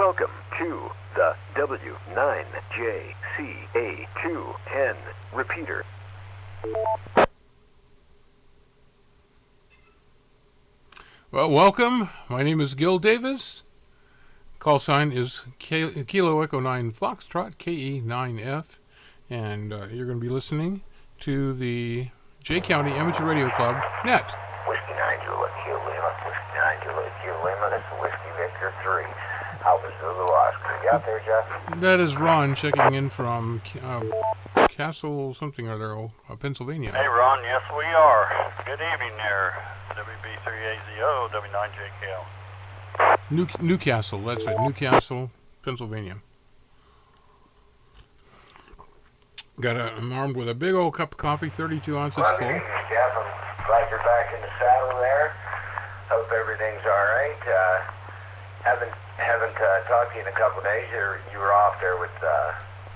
Welcome to the W9JCA210 repeater. Well, welcome. My name is Gil Davis. Call sign is Kilo Echo 9 Foxtrot, KE9F. And you're going to be listening to the Jay County Amateur Radio Club net. Whiskey 9 Juliet Kilo Lima, Whiskey 9 Juliet Kilo Lima, this is Whiskey Victor 3, Alpha Zulu Oscar. You out there, Jeff? That is Ron checking in from Castle something or other, Pennsylvania. Hey, Ron, yes, we are. Good evening there, WB3AZO, W9JKL. Newcastle, that's it, Newcastle, Pennsylvania. I'm armed with a big old cup of coffee, 32 ounces full. Good evening, Jeff. I'm glad you're back in the saddle there. Hope everything's all right. Haven't talked to you in a couple of days. You were off there with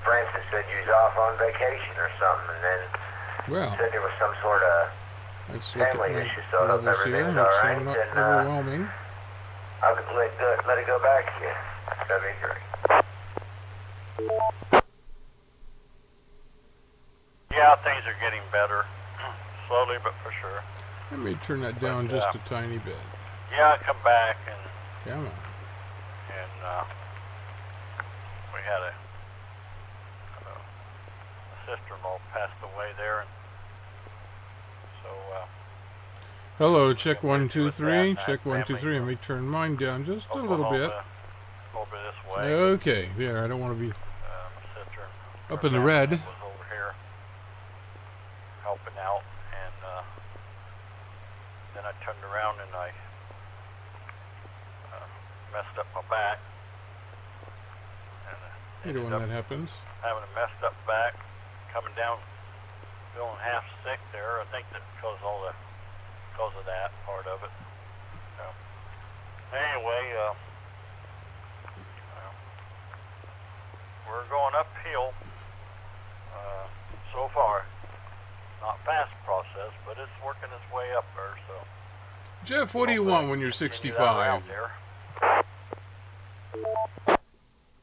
Francis. Said you was off on vacation or something, and then said there was some sort of family issue. So I hope everything's all right. And overwhelming. I'll let it go back to you. That'd be great. Yeah, things are getting better, slowly but for sure. Let me turn that down just a tiny bit. Yeah, come back and Come on. We had a sister-in-law passed away there, and so. Hello, check 1 2 3. Check 1 2 3. Let me turn mine down just a little bit. A little bit this way. Okay, there. I don't want to be My sister up in the red. was over here helping out, and then I turned around and I messed up my back. And You know when that happens. having a messed up back, coming down, feeling half sick there. I think that's because of that part of it. So, anyway, we're going uphill so far. Not fast process, but it's working its way up there. So, Jeff, what do you want when you're 65?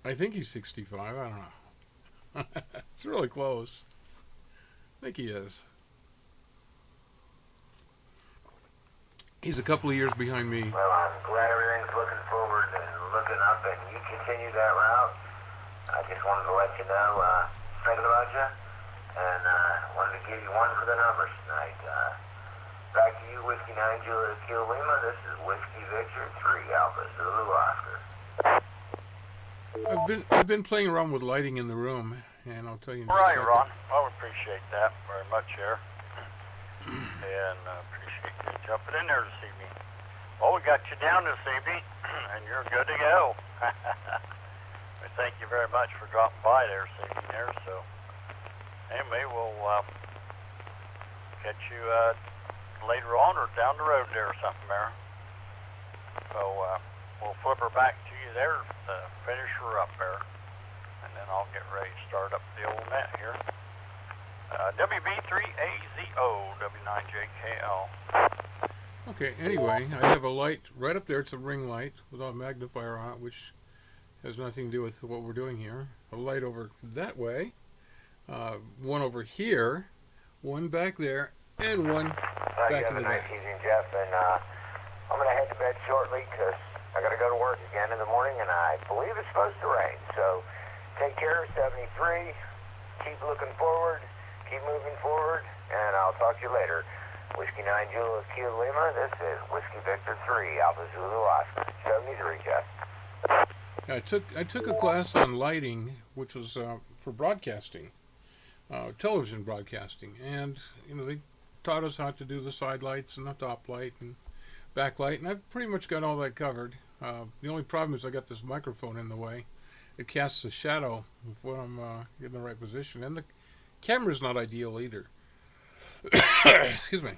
I think he's 65. I don't know. It's really close. I think he is. He's a couple of years behind me. Well, I'm glad everything's looking forward and looking up, and you continue that route. I just wanted to let you know, thinking about you, and wanted to give you one for the numbers tonight. Back to you, Whiskey 9 Juliet Kilo Lima. This is Whiskey Victor 3 Alpha Zulu Oscar. I've been playing around with lighting in the room, and I'll tell you in a Right, second. Ron. I would appreciate that very much here. And appreciate you jumping in there this evening. Well, we got you down this evening, and you're good to go. We thank you very much for dropping by there this evening there. So, anyway, we'll catch you later on or down the road there or something there. So, we'll flip her back to you there to finish her up there. And then I'll get ready to start up the old net here. WB3AZO, W9JKL. Okay, anyway, I have a light right up there. It's a ring light without a magnifier on it, which has nothing to do with what we're doing here. A light over that way, one over here, one back there, and one back in the back. Nice evening, Jeff, and I'm going to head to bed shortly because I got to go to work again in the morning, and I believe it's supposed to rain. So take care, 73. Keep looking forward. Keep moving forward, and I'll talk to you later. Whiskey 9 Juliet Kilo Lima, this is Whiskey Victor 3, Alpha Zulu Oscar. 73, Jeff. I took a class on lighting, which was for broadcasting, television broadcasting, and they taught us how to do the side lights and the top light and backlight, and I've pretty much got all that covered. The only problem is I got this microphone in the way. It casts a shadow when I'm in the right position, and the camera's not ideal either. Excuse me.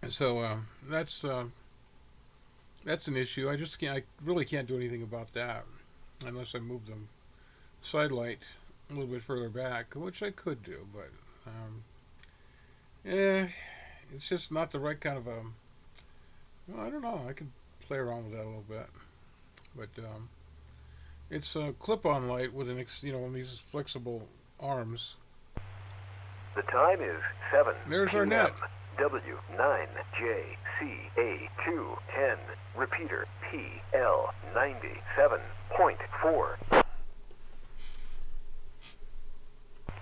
So that's an issue. I really can't do anything about that unless I move the side light a little bit further back, which I could do, but it's just not the right kind of well, I don't know. I could play around with that a little bit, but It's a clip-on light with these flexible arms. The time is 7 There's p.m. our net. W9JCA210. Repeater PL97.4.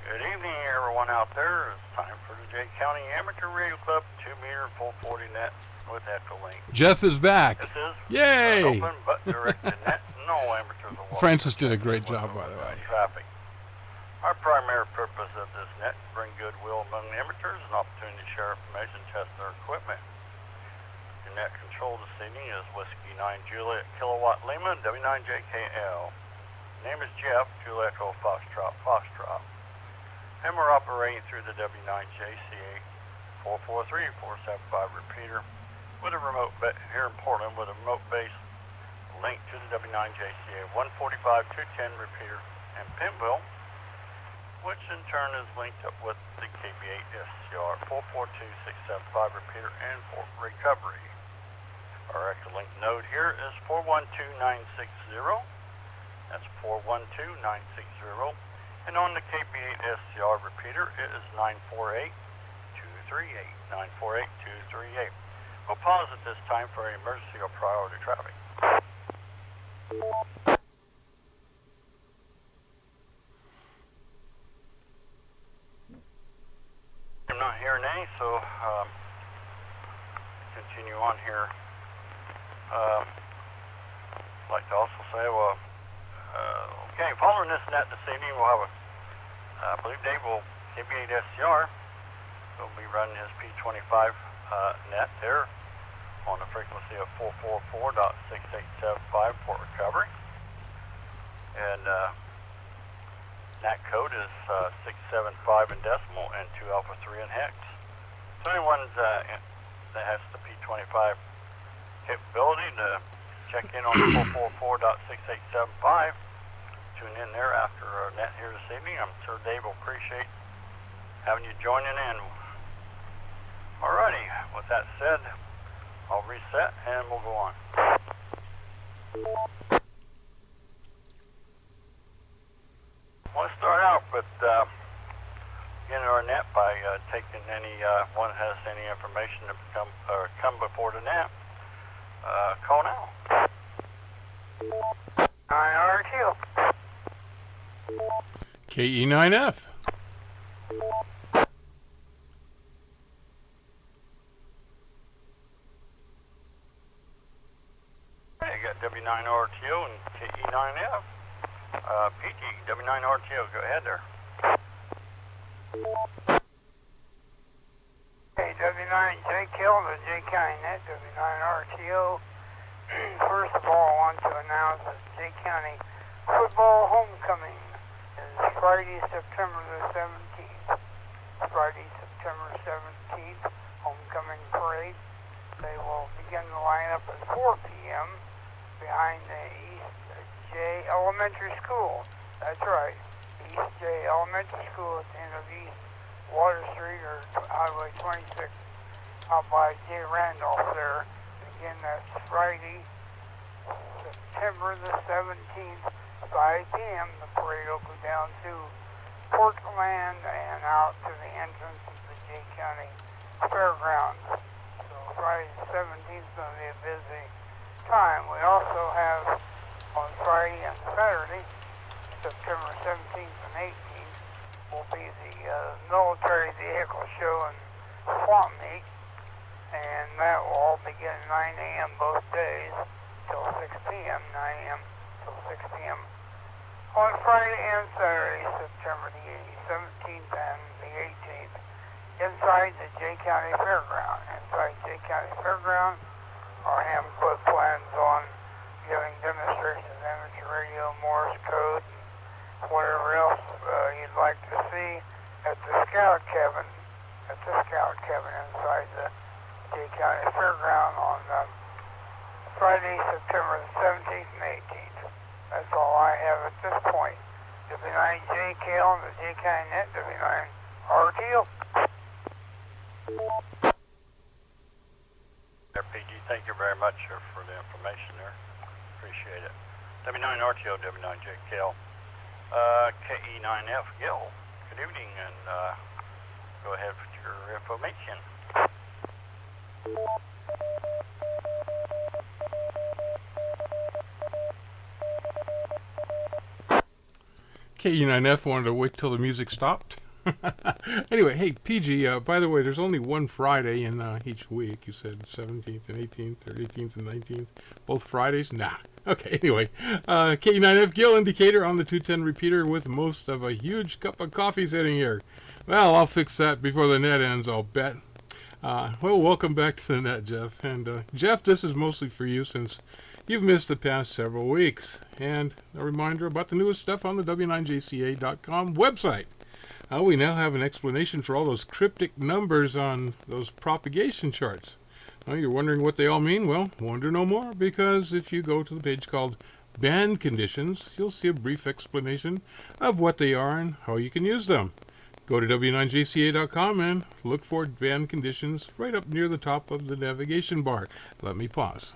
Good evening, everyone out there. It's time for the Jay County Amateur Radio Club 2-meter full 40 net with Echolink. Jeff is back. This is Yay! an open but directed net. No amateurs are welcome. Francis did a great job, by the way. Traffic. Our primary purpose of this net is to bring goodwill among the amateurs and opportunity to share information and test their equipment. Your net control this evening is Whiskey 9 Juliet Kilowatt Lima W9JKL. Name is Jeff, Juliet Echo Foxtrot Foxtrot. And we're operating through the W9JCA 443-475 repeater with a remote here in Portland with a remote base link to the W9JCA 145-210 repeater and pinwheel, which in turn is linked up with the KB8 SCR 442675 repeater and for recovery. Our Echolink node here is 412960. That's 412960. And on the KB8 SCR repeater, it is 948238. 948238. We'll pause at this time for emergency or priority traffic. I'm not hearing any, so continue on here. I'd like to also say, well, okay, following this net this evening, we'll have I believe Dave will, KB8 SCR, will be running his P25 net there on a frequency of 444.6875 for recovery. And NAT code is 675 in decimal and 2 alpha 3 in hex. So anyone that has the P25 capability to check in on 444.6875, tune in there after our net here this evening. I'm sure Dave will appreciate having you joining in. Alrighty, with that said, I'll reset and we'll go on. Let's start out with getting our net by taking one has any information to come before the net. Call now. IRQ. KE9F. Hey, you got W9RTO and KE9F. PG, W9RTO, go ahead there. Hey, W9J Kill, the J County Net, W9RTO. First of all, I want to announce that J County football homecoming is Friday, September the 17th. Friday, September 17th, homecoming parade. They will begin the lineup at 4 p.m. behind the East J Elementary School. That's right, East J Elementary School at the end of East Water Street or Highway 26 out by J. Randolph there. Again, that's Friday, September the 17th, 5 p.m. The parade will go down to Portland and out to the entrance of the J. County Fairgrounds. So Friday the 17th is going to be a busy time. We also have on Friday and Saturday, September 17th and 18th, will be the military vehicle show and swamp meet, and that will all begin at 9 a.m. both days till 6 p.m., 9 a.m. till 6 p.m. On Friday and Saturday, September the 17th and the 18th, inside the J. County Fairground. Inside J. County Fairground, our ham put plans on giving demonstrations of amateur radio, Morse code, and whatever else you'd like to see at the scout cabin inside the J. County Fairground on Friday, September the 17th and 18th. That's all I have at this point. W9JKL and the J. County Net, W9RTO. RPG, thank you very much for the information there. Appreciate it. W9RTO, W9JKL, KE9F, Gil. Good evening, and go ahead with your information. KE9F wanted to wait till the music stopped. Anyway, hey, PG, by the way, there's only one Friday in each week. You said 17th and 18th, or 18th and 19th. Both Fridays? Nah. Okay, anyway. KE9F Gill indicator on the 210 repeater with most of a huge cup of coffee sitting here. Well, I'll fix that before the net ends, I'll bet. Well, welcome back to the net, Jeff. And, Jeff, this is mostly for you since you've missed the past several weeks. And a reminder about the newest stuff on the W9JCA.com website. We now have an explanation for all those cryptic numbers on those propagation charts. You're wondering what they all mean? Well, wonder no more, because if you go to the page called Band Conditions, you'll see a brief explanation of what they are and how you can use them. Go to W9JCA.com and look for Band Conditions right up near the top of the navigation bar. Let me pause.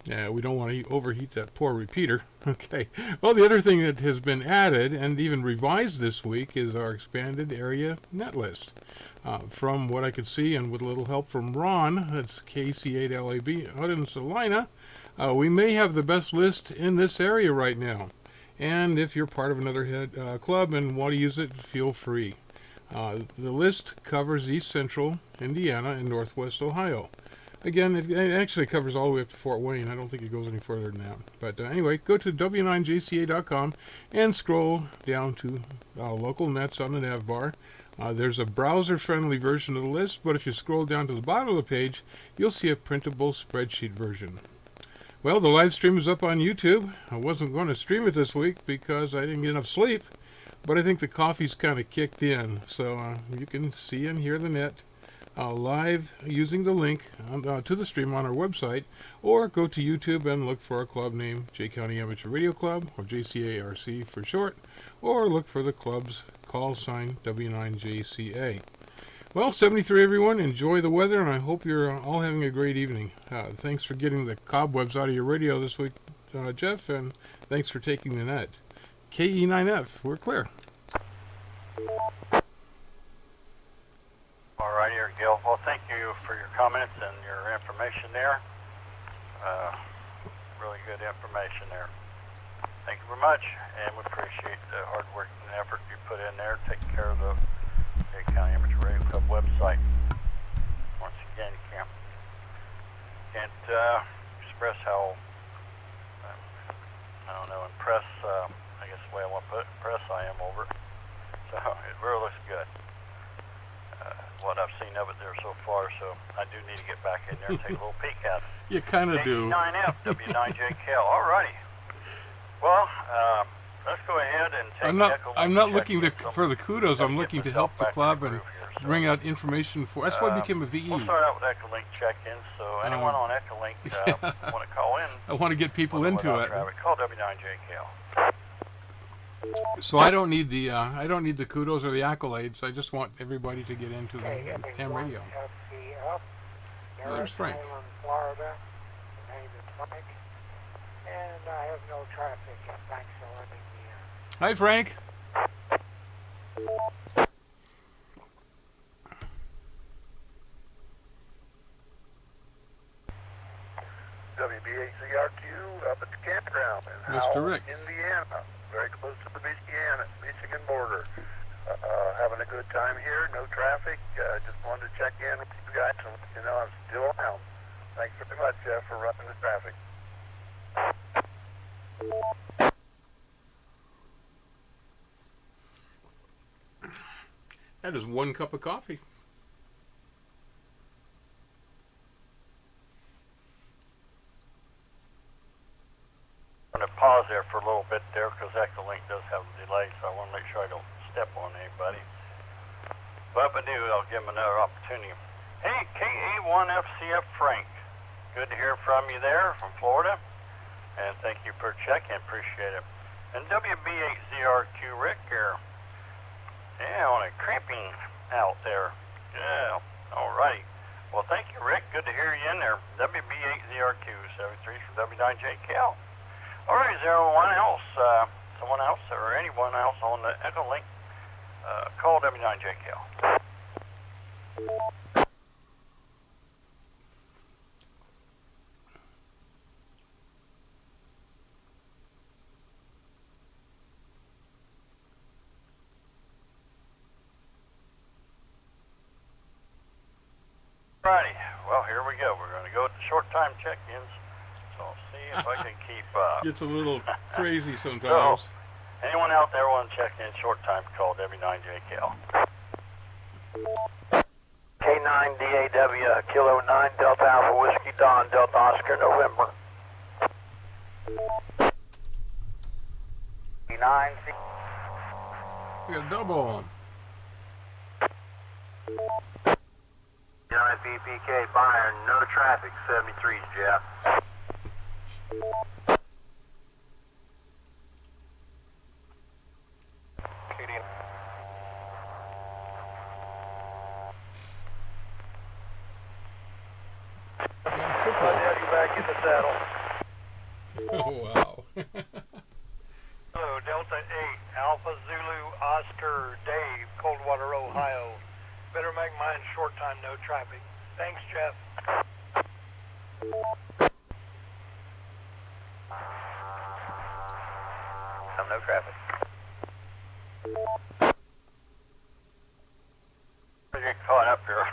Yeah, we don't want to overheat that poor repeater. Okay. Well, the other thing that has been added and even revised this week is our expanded area net list. From what I could see, and with a little help from Ron, that's KC8LAB out in Salina, we may have the best list in this area right now. And if you're part of another club and want to use it, feel free. The list covers East Central Indiana and Northwest Ohio. Again, it actually covers all the way up to Fort Wayne. I don't think it goes any further than that. But anyway, go to W9JCA.com and scroll down to local nets on the nav bar. There's a browser-friendly version of the list, but if you scroll down to the bottom of the page, you'll see a printable spreadsheet version. Well, the live stream is up on YouTube. I wasn't going to stream it this week because I didn't get enough sleep, but I think the coffee's kind of kicked in, so you can see and hear the net live using the link to the stream on our website, or go to YouTube and look for our club name, Jay County Amateur Radio Club, or JCARC for short, or look for the club's call sign W9JCA. Well, 73 everyone, enjoy the weather, and I hope you're all having a great evening. Thanks for getting the cobwebs out of your radio this week, Jeff, and thanks for taking the net. KE9F, we're clear. All right, here, Gil. Well, thank you for your comments and your information there. Really good information there. Thank you very much, and we appreciate the hard work and effort you put in there taking care of the Jay County Amateur Radio Club website. Once again, you can't express how, impressed, I guess the way I want to put it, impressed I am over it. So it really looks good. What I've seen of it there so far, so I do need to get back in there and take a little peek at it. You kind of do. W9F, W9JKL. All righty. Well, let's go ahead and take I'm not looking for the kudos. I'm looking to help the club and bring out information for. That's why I became a VE. We'll start out with Echolink check-in. So anyone on Echolink want to call in? I want to get people into it. Call W9JKL. So I don't need the kudos or the accolades. I just want everybody to get into the ham radio. Oh, there's Frank. Florida. My name is Frank, and I have no traffic. Thanks for letting me in. Hi, Frank. WBACRQ up at the campground in Mr. Howell, Rick. Indiana, very close to the Michigan border. Having a good time here, no traffic. Just wanted to check in with you guys and let you know I'm still around. Thanks very much, Jeff, for running the traffic. That is one cup of coffee. I'm going to pause there for a little bit there because Echolink does have a delay, so I want to make sure I don't step on anybody. But if I do, I'll give them another opportunity. Hey, KA1FCF Frank. Good to hear from you there from Florida. And thank you for checking. Appreciate it. And WB8ZRQ Rick here. Yeah, on a cramping out there. Yeah, alrighty. Well, thank you, Rick. Good to hear you in there. WB8ZRQ 73 from W9JKL. All right, is there someone else, or anyone else on the Echo Link? Call W9JKL. Righty, well, here we go. We're going to go with the short time check-ins. So I'll see if I can keep up. Gets a little crazy sometimes. Anyone out there want to check in short time, call W9JKL. K9DAW, Kilo 9, Delta Alpha Whiskey, Don, Delta Oscar, November. K9, We got a double. 9 PPK, Byron, no traffic, 73, Jeff. We got a triple. you back in the saddle. Oh, wow. Hello, Delta 8, Alpha Zulu, Oscar, Dave, Coldwater, Ohio. Better make mine short time, no traffic. Thanks, Jeff. No traffic. I get caught up here.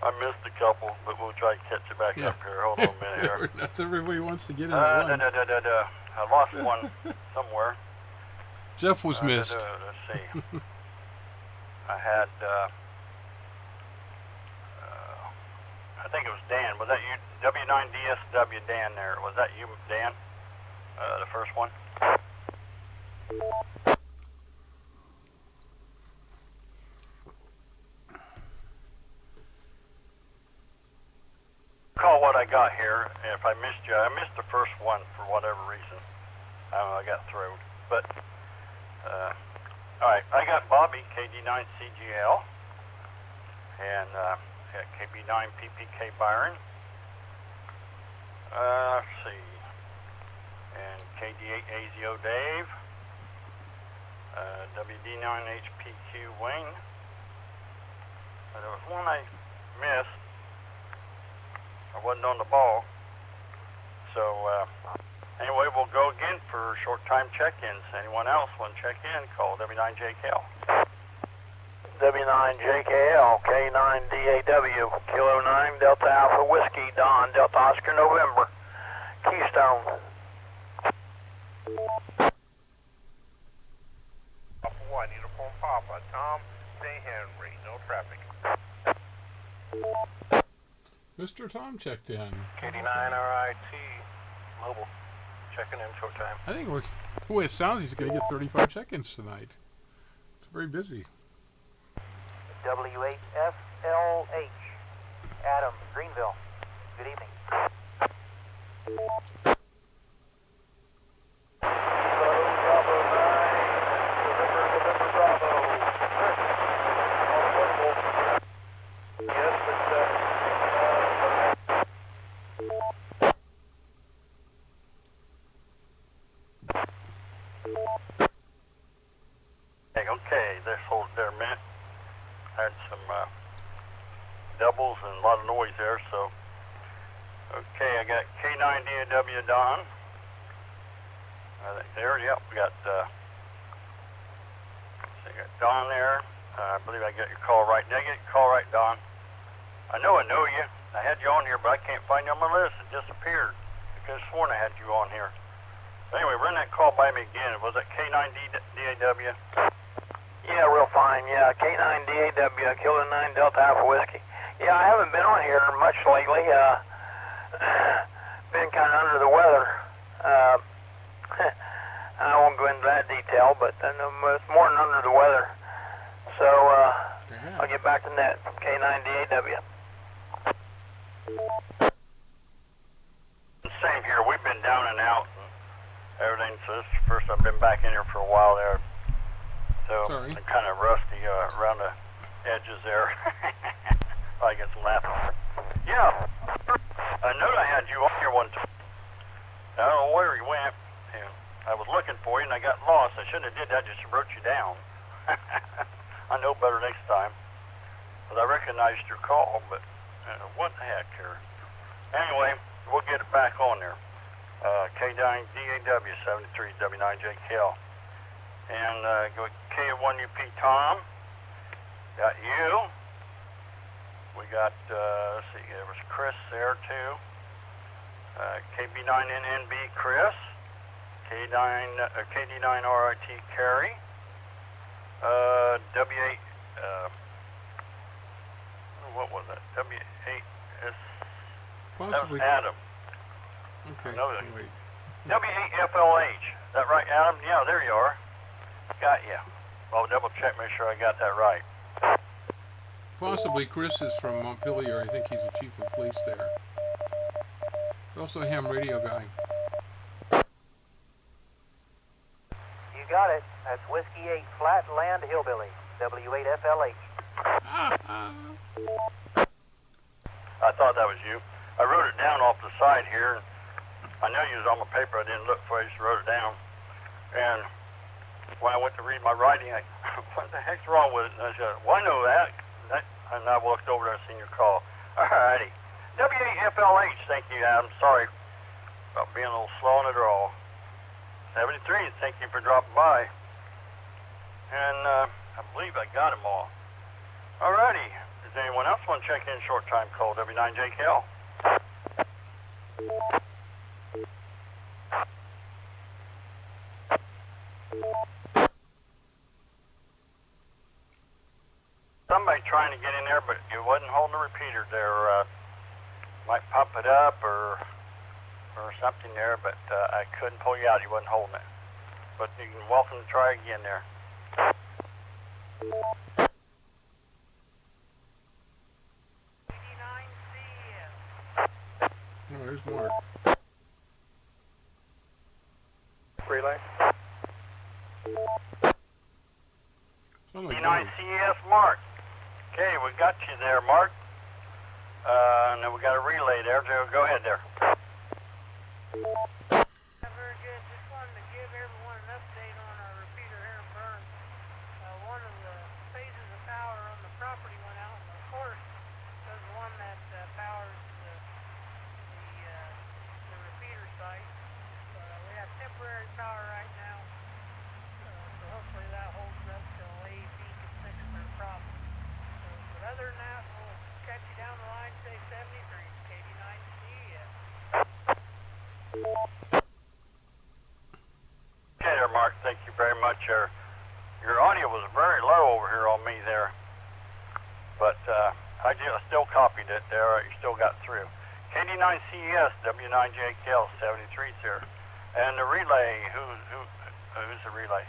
I missed a couple, but we'll try to catch you back up here. Hold on a minute here. That's everybody wants to get in at once. I lost one somewhere. Jeff was missed. Let's see. I had, I think it was Dan. Was that you? W9DSW Dan there. Was that you, Dan? The first one? Call what I got here. If I missed you, I missed the first one for whatever reason. I don't know, I got thrown. But, alright, I got Bobby, KD9CGL, and got KB9PPK Byron. Let's see. And KD8AZO Dave. WD9HPQ Wayne. There was one I missed. I wasn't on the ball. So, anyway, we'll go again for short time check-ins. Anyone else want to check in, call W9JKL. W9JKL, K9DAW, Kilo 9, Delta Alpha Whiskey, Don, Delta Oscar, November. Keystone. Papa 1, Uniform Papa, Tom, St. Henry, no traffic. Mr. Tom checked in. KD9RIT, mobile, checking in short time. I think the way it sounds, he's going to get 35 check-ins tonight. It's very busy. W8FLH, Adam, Greenville. Good evening. Bravo 9, November Bravo. Yes, Okay, this hold there a minute. Had some doubles and a lot of noise there, so. Okay, I got K9DAW Don. I think there, yep, we got, so I got Don there. I believe I got your call right. Did I get your call right, Don? I know you. I had you on here, but I can't find you on my list. It disappeared. I could have sworn I had you on here. So anyway, run that call by me again. Was it K9DAW? Yeah, real fine. Yeah, K9DAW, Kilo 9, Delta Alpha Whiskey. Yeah, I haven't been on here much lately. Been kind of under the weather. I won't go into that detail, but it's more than under the weather. So I'll get back to net from K9DAW. Same here. We've been down and out and everything, so this is the first I've been back in here for a while there. So Sorry. I'm kind of rusty around the edges there. I get some laughing. Yeah, I know I had you on here one time. I don't know where you went. And I was looking for you and I got lost. I shouldn't have did that, just wrote you down. I know better next time. But I recognized your call, but what the heck here? Anyway, we'll get it back on there. K9DAW 73W9JKL. And go K1UP Tom. Got you. We got, let's see, there was Chris there too. KB9NNB Chris. KD9RIT Carrie. W8, what was that? W8S. Possibly. That was Adam. Okay. No, that- Wait. W8FLH. Is that right, Adam? Yeah, there you are. Got you. Well, double check, make sure I got that right. Possibly Chris is from Montpelier. I think he's the chief of police there. He's also a ham radio guy. You got it. That's Whiskey 8 Flatland Hillbilly, W8FLH. I thought that was you. I wrote it down off the side here. I know you was on my paper. I didn't look for it. I just wrote it down. And when I went to read my writing, what the heck's wrong with it? And I said, well, I know that. And I walked over there and seen your call. All righty. W8FLH. Thank you, Adam. Sorry about being a little slow on the draw. 73. Thank you for dropping by. And I believe I got them all. All righty. Does anyone else want to check in short time call W9JKL? Somebody trying to get in there, but you wasn't holding the repeater there. Might pop it up or something there, but I couldn't pull you out. You wasn't holding it. But you can welcome to try again there. Oh, there's Mark. Relay. Sound like Mark. B9CS Mark. Okay, we got you there, Mark. And then we got a relay there. So go ahead there. Very good. Just wanted to give everyone an update on our repeater here in Burns. One of the phases of power on the property went out, and of course, was the one that powers the repeater site. We have temporary power right now, so hopefully that holds up till AEP can fix their problem. But other than that, we'll catch you down the line, say 73, KD9CES. Okay there, Mark. Thank you very much. Your audio was very low over here on me there. But I still copied it there. You still got through. KD9CES, W9JKL, 73's here. And the relay, who's the relay?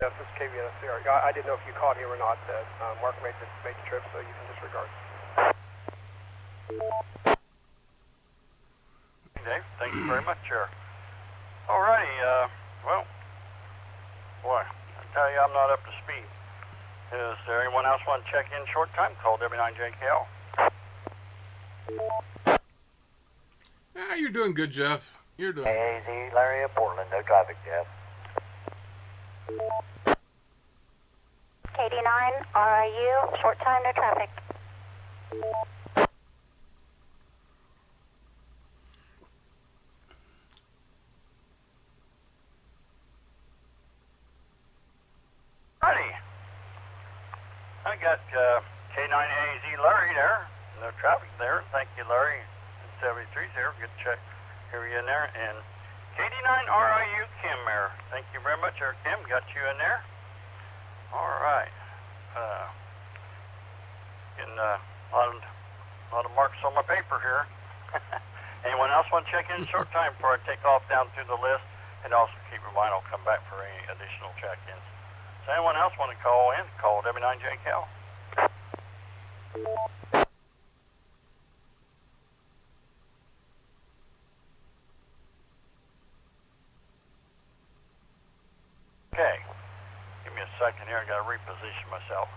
Yes, this is KVNSCR. I didn't know if you caught him or not. Mark made the trip, so you can disregard. Okay, thank you very much, sir. Alrighty, well, boy, I tell you I'm not up to speed. Is there anyone else want to check in short time? Call W9JKL. Ah, you're doing good, Jeff. You're doing good. AAZ Larry of Portland, no traffic, Jeff. KD9, RIU, short time, no traffic. Righty. I got K9AZ Larry there. No traffic there. Thank you, Larry. 73's here. Good check. Hear you in there. And KD9RIU Kim there. Thank you very much, there, Kim. Got you in there. All right. Getting a lot of marks on my paper here. Anyone else want to check in short time before I take off down through the list? And also keep in mind I'll come back for any additional check-ins. Does anyone else want to call in? Call W9JKL. Okay. Give me a second here. I got to reposition myself.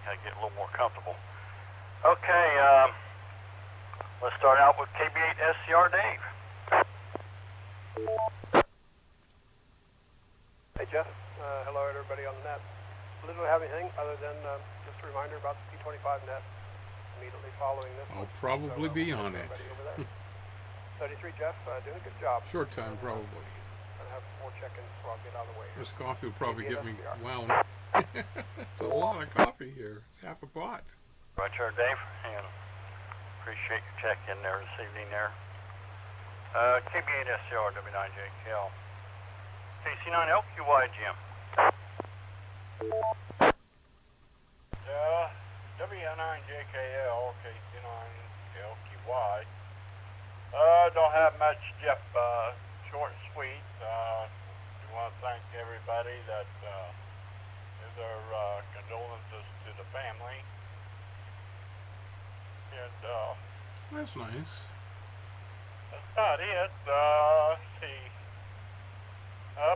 Got to get a little more comfortable. Okay, let's start out with KB8 SCR Dave. Hey, Jeff. Hello, everybody on the net. Literally have anything other than just a reminder about the P25 net immediately following this. I'll probably be on it. Everybody over there. 33, Jeff, doing a good job. Short time, probably. Gonna have more check-ins, so I'll get out of the way here. This coffee will probably get me SCR. wound. It's a lot of coffee here. It's half a pot. Right there, Dave, and appreciate your check-in there this evening there. KB8 SCR W9JKL. KC9LQY, Jim. W9JKL, KC9LQY. Don't have much, Jeff. Short and sweet. We want to thank everybody that gives their condolences to the family. And That's nice. that's about it. Let's see.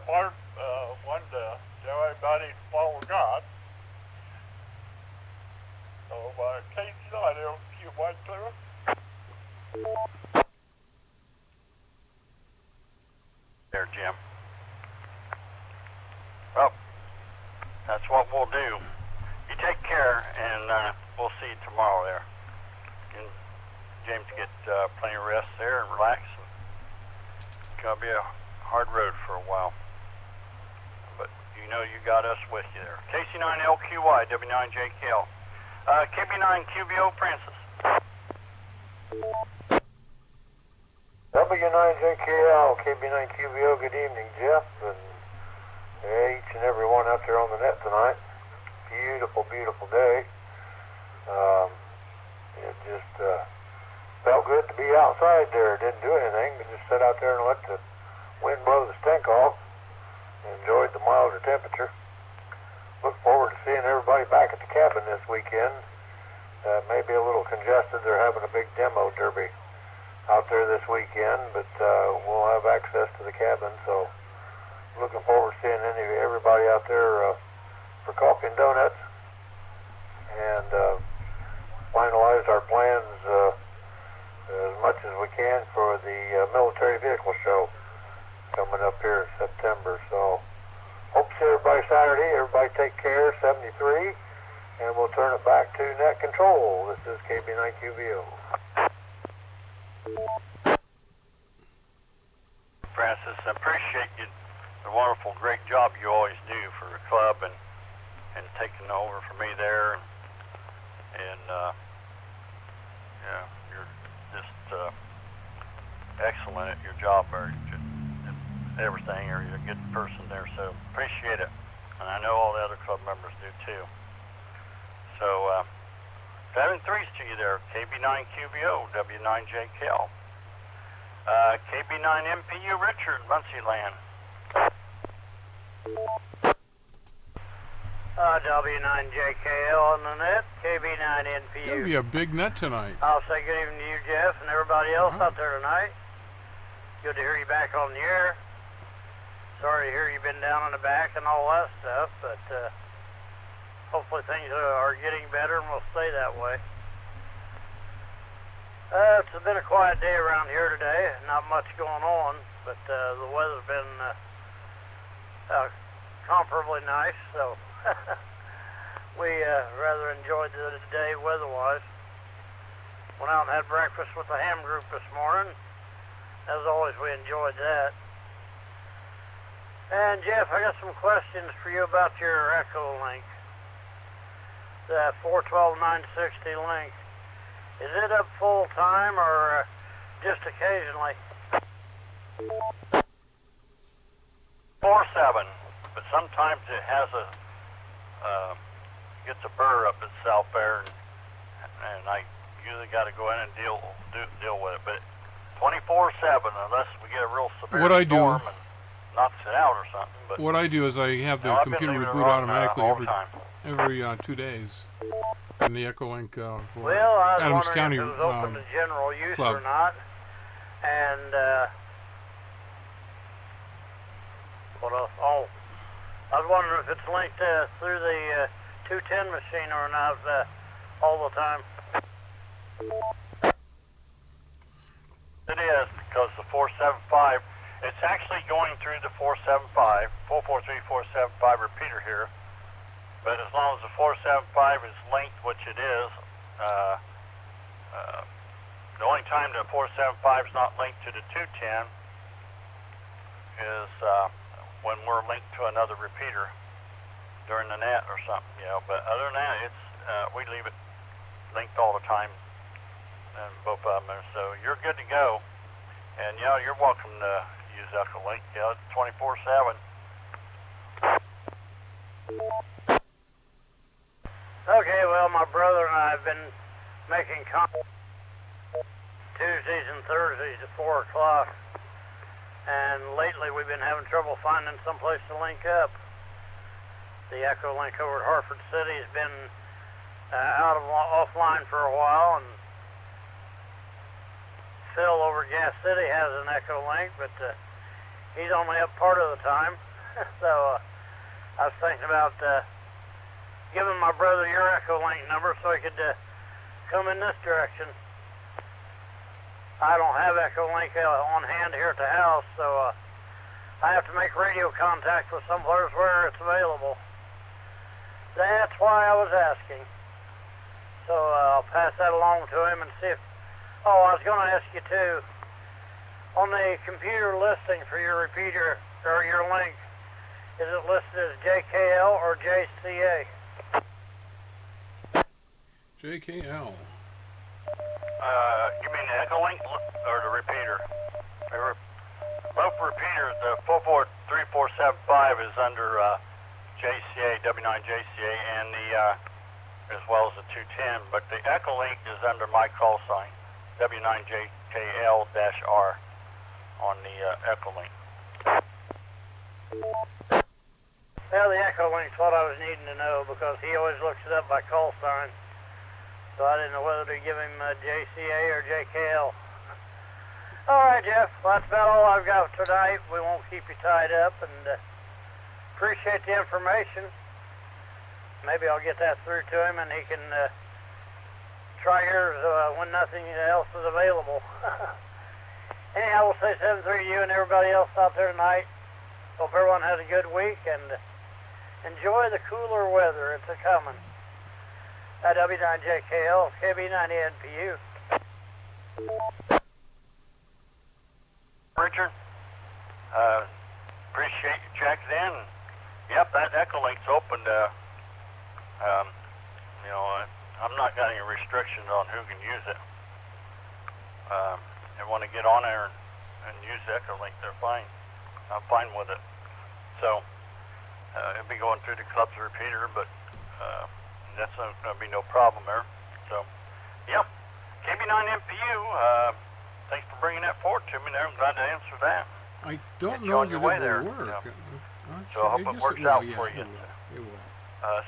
Barb wanted to tell everybody to follow God. So, KC9LQY, clear. There, Jim. Well, that's what we'll do. You take care, and we'll see you tomorrow there. And James, get plenty of rest there and relax. It's going to be a hard road for a while. But you know you got us with you there. KC9LQY, W9JKL. KB9QBO, Francis. W9JKL, KB9QBO, good evening, Jeff, and each and every one out there on the net tonight. Beautiful, beautiful day. It just felt good to be outside there. Didn't do anything, but just sat out there and let the wind blow the stink off. Enjoyed the milder temperature. Look forward to seeing everybody back at the cabin this weekend. Maybe a little congested. They're having a big demo derby out there this weekend, but we'll have access to the cabin, so looking forward to seeing everybody out there for coffee and donuts, and finalize our plans as much as we can for the military vehicle show coming up here in September. So hope to see everybody Saturday. Everybody take care. 73, and we'll turn it back to net control. This is KB9QVO. Francis, I appreciate you, the wonderful, great job you always do for the club and taking over for me there. And yeah, you're just excellent at your job there. Everything, or you're a good person there, so appreciate it. And I know all the other club members do too. So, 7-3s to you there, KB9QBO, W9JKL. KB9MPU, Richard, Muncieland. W9JKL on the net, KB9NPU. Gonna be a big net tonight. I'll say good evening to you, Jeff, and everybody else out there tonight. Good to hear you back on the air. Sorry to hear you've been down in the back and all that stuff, but hopefully things are getting better and will stay that way. It's been a quiet day around here today. Not much going on, but the weather's been comparably nice, so we rather enjoyed the day weather-wise. Went out and had breakfast with the ham group this morning. As always, we enjoyed that. And Jeff, I got some questions for you about your Echo link. The 412-960 link. Is it up full time or just occasionally? 4-7, but sometimes it has gets a burr up itself there, and I usually got to go in and deal with it. But 24/7, unless we get a real severe storm and knocks it out or something. But what I do is I have the computer reboot automatically every 2 days. And the Echo Link for well, I was Adams wondering County if it was open to general use club. or not. And what else? Oh, I was wondering if it's linked through the 210 machine or not all the time. It is, because the 475, it's actually going through the 475, 443-475 repeater here. But as long as the 475 is linked, which it is, the only time the 475 is not linked to the 210 is when we're linked to another repeater during the net or something, you know. But other than that, it's we leave it linked all the time, and both of them. So you're good to go. And yeah, you're welcome to use Echolink. Yeah, it's 24/7. Okay, well, my brother and I have been making contact Tuesdays and Thursdays at 4 o'clock. And lately we've been having trouble finding someplace to link up. The Echolink over at Hartford City has been offline for a while, and Phil over at Gas City has an Echolink, but he's only up part of the time. So I was thinking about giving my brother your Echolink number so he could come in this direction. I don't have Echolink on hand here at the house, so I have to make radio contact with somewhere where it's available. That's why I was asking. So I'll pass that along to him and see if... Oh, I was going to ask you too. On the computer listing for your repeater, or your link, is it listed as JKL or JCA? JKL. You mean the Echolink or the repeater? Both repeaters, the 443-475 is under JCA, W9JCA, and the as well as the 210, but the Echolink is under my call sign, W9JKL-R on the Echolink. Well, the Echolink's what I was needing to know because he always looks it up by call sign. So I didn't know whether to give him JCA or JKL. All right, Jeff. Well, that's about all I've got tonight. We won't keep you tied up, and appreciate the information. Maybe I'll get that through to him, and he can try yours when nothing else is available. Anyhow, we'll say 7-3 to you and everybody else out there tonight. Hope everyone has a good week, and enjoy the cooler weather. It's a-coming. W9JKL, KB90NPU. Richard, appreciate you checking in. Yep, that Echolink's opened. You know, I'm not got any restrictions on who can use it. They want to get on there and use the Echolink, they're fine. I'm fine with it. So, it'll be going through the club's repeater, but that's going to be no problem there. So, yep, KB9MPU, thanks for bringing that forward to me there. I'm glad to answer that. I don't It's know on that your it way will there, work. you Actually, So I hope it guess works will, out yeah, for you. It will.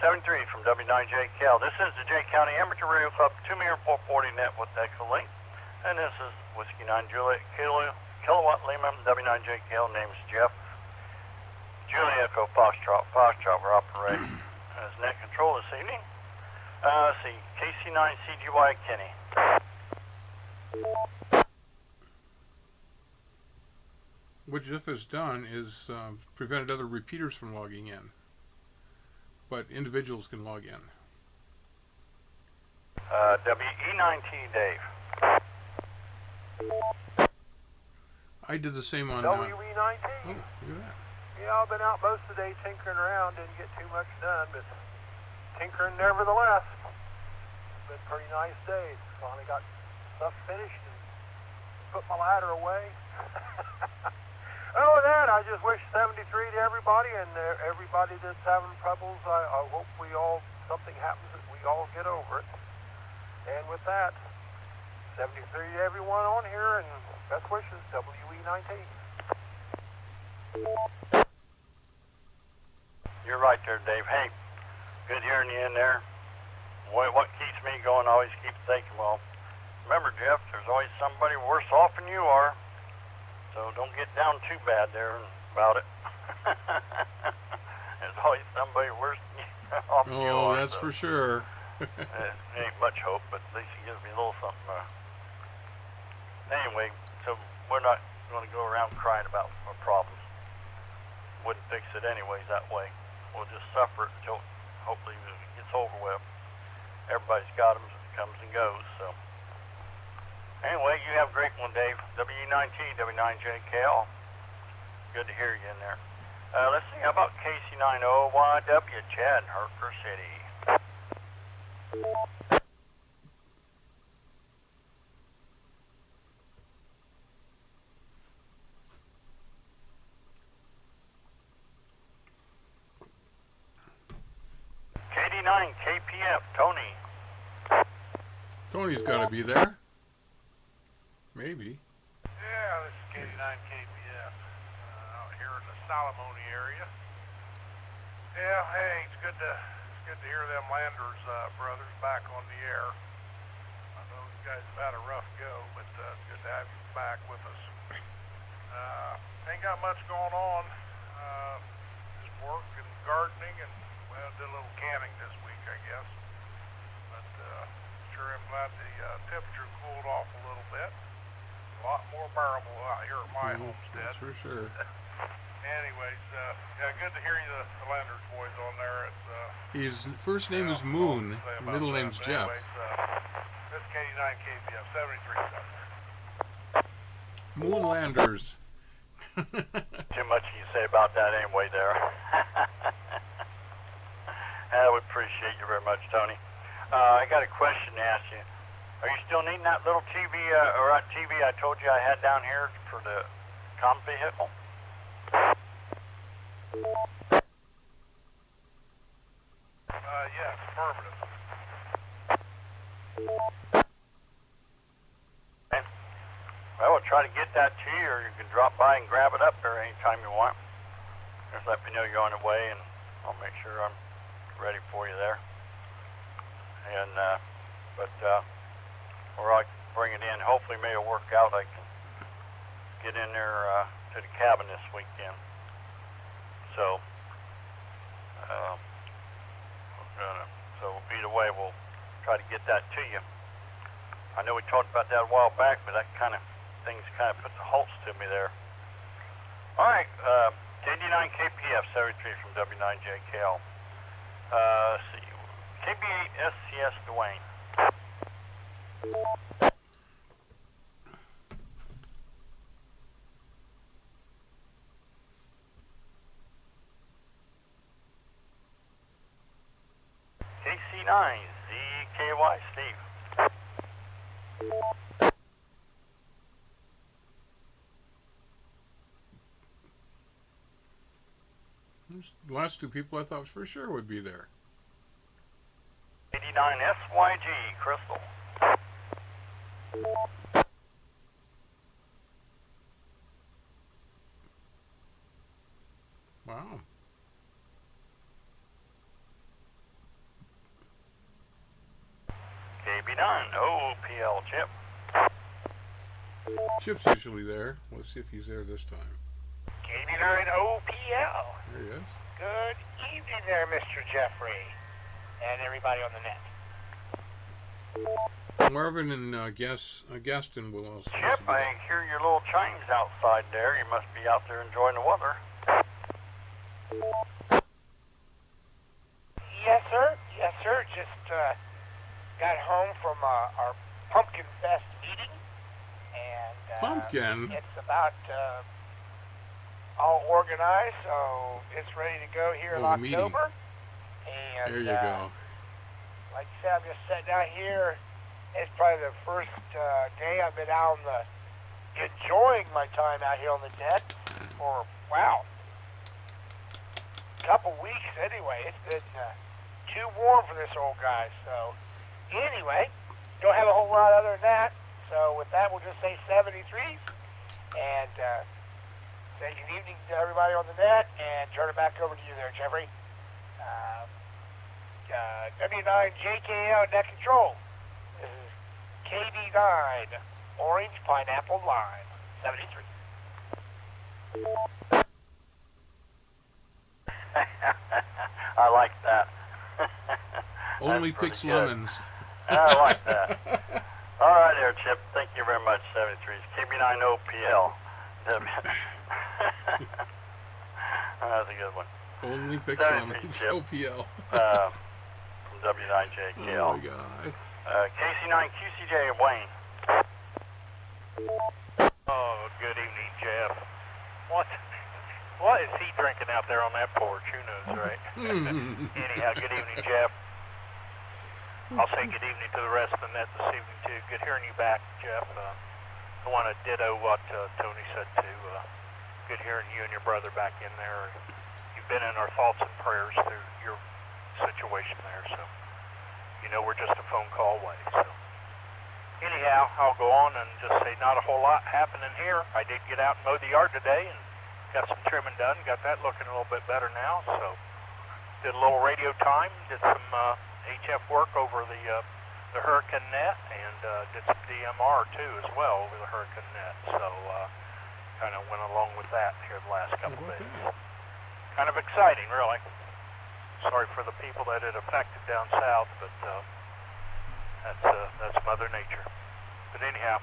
7-3 from W9JKL. This is the Jay County Amateur Radio Club 2-meter 440 net with Echolink. And this is Whiskey 9 Juliet Kilowatt Lima W9JKL. Name is Jeff. Julie Echo Foxtrot. We're operating as net control this evening. Let's see, KC9 CGY Kenny. What Jeff has done is prevented other repeaters from logging in, but individuals can log in. WE9T Dave. I did the same on... WE19. oh, look at that. Yeah, I've been out most of the day tinkering around, didn't get too much done, but tinkering nevertheless. It's been a pretty nice day. Finally got stuff finished and put my ladder away. Other than that, I just wish 73 to everybody, and everybody that's having troubles, I hope something happens that we all get over it. And with that, 73 to everyone on here, and best wishes, WE19. You're right there, Dave. Hey, good hearing you in there. What keeps me going, I always keep thinking, well, remember, Jeff, there's always somebody worse off than you are. So don't get down too bad there about it. There's always somebody worse than you off you Oh, are, that's so. for sure. Ain't much hope, but at least it gives me a little something. Anyway, so we're not going to go around crying about our problems. Wouldn't fix it anyways that way. We'll just suffer it until hopefully it gets over with. Everybody's got them, comes and goes, so. Anyway, you have a great one, Dave. W9T, W9JKL. Good to hear you in there. Let's see, how about KC90YW, Chad in Hartford City? KD9 KPF, Tony. Tony's got to be there. Maybe. Yeah, this is KD9 KPF out here in the Salamone area. Yeah, hey, it's good to hear them Landers brothers back on the air. I know you guys have had a rough go, but it's good to have you back with us. Ain't got much going on. Just work and gardening, and well, did a little canning this week, I guess. But sure am glad the temperature cooled off a little bit. A lot more bearable out here at my homestead. That's for sure. Anyways, yeah, good to hear you, the Landers boys on there. It's, His first name is Moon. Middle name's Jeff. Anyways, this is KD9 KPF 73 Moonlanders. Too much you can say about that anyway there. I would appreciate you very much, Tony. I got a question to ask you. Are you still needing that little TV, or that TV I told you I had down here for the comm vehicle? Yes, affirmative. Okay. Well, we'll try to get that to you, or you can drop by and grab it up there anytime you want. Just let me know you're on the way, and I'll make sure I'm ready for you there. And, or I can bring it in. Hopefully, may it work out. I can get in there to the cabin this weekend. So, either way, we'll try to get that to you. I know we talked about that a while back, but that kind of things kind of put the halts to me there. All right, KD9 KPF 73 from W9JKL. Let's see, KB8 SCS Dwayne. KC9 ZKY Steve. The last two people I thought for sure would be there. 89 SYG Crystal. Wow. KB9 OPL Chip. Chip's usually there. Let's see if he's there this time. KD9 OPL. There he is. Good evening there, Mr. Jeffrey, and everybody on the net. Marvin and Gaston will also. Chip, I hear your little chimes outside there. You must be out there enjoying the weather. Yes, sir. Yes, sir. Just got home from our Pumpkin Fest meeting, and Pumpkin? It's about all organized, so it's ready to go here in the meeting. October. And There you go. like I said, I'm just sitting out here. It's probably the first day I've been out on enjoying my time out here on the deck for, wow, a couple weeks anyway. It's been too warm for this old guy. So anyway, don't have a whole lot other than that. So with that, we'll just say 73s. And say good evening to everybody on the net, and turn it back over to you there, Jeffrey. W9JKL net control. This is KD9 Orange Pineapple Lime 73. I like that. Only That's picks pretty good. lemons. I like that. All right, there, Chip. Thank you very much, 73. KB9OPL. That's a good one. Only picks Sorry, lemons. Chip. OPL. From W9JKL. Oh my God. KC9QCJ Wayne. Oh, good evening, Jeff. What is he drinking out there on that porch? Who knows, right? Anyhow, good evening, Jeff. I'll say good evening to the rest of the net this evening, too. Good hearing you back, Jeff. I want to ditto what Tony said, too. Good hearing you and your brother back in there. You've been in our thoughts and prayers through your situation there, so you know we're just a phone call away. So anyhow, I'll go on and just say not a whole lot happening here. I did get out and mow the yard today and got some trimming done. Got that looking a little bit better now, so did a little radio time, did some HF work over the hurricane net, and did some DMR too as well over the hurricane net. So kind of went along with that here the last couple of days. Kind of exciting, really. Sorry for the people that it affected down south, but that's Mother Nature. But anyhow,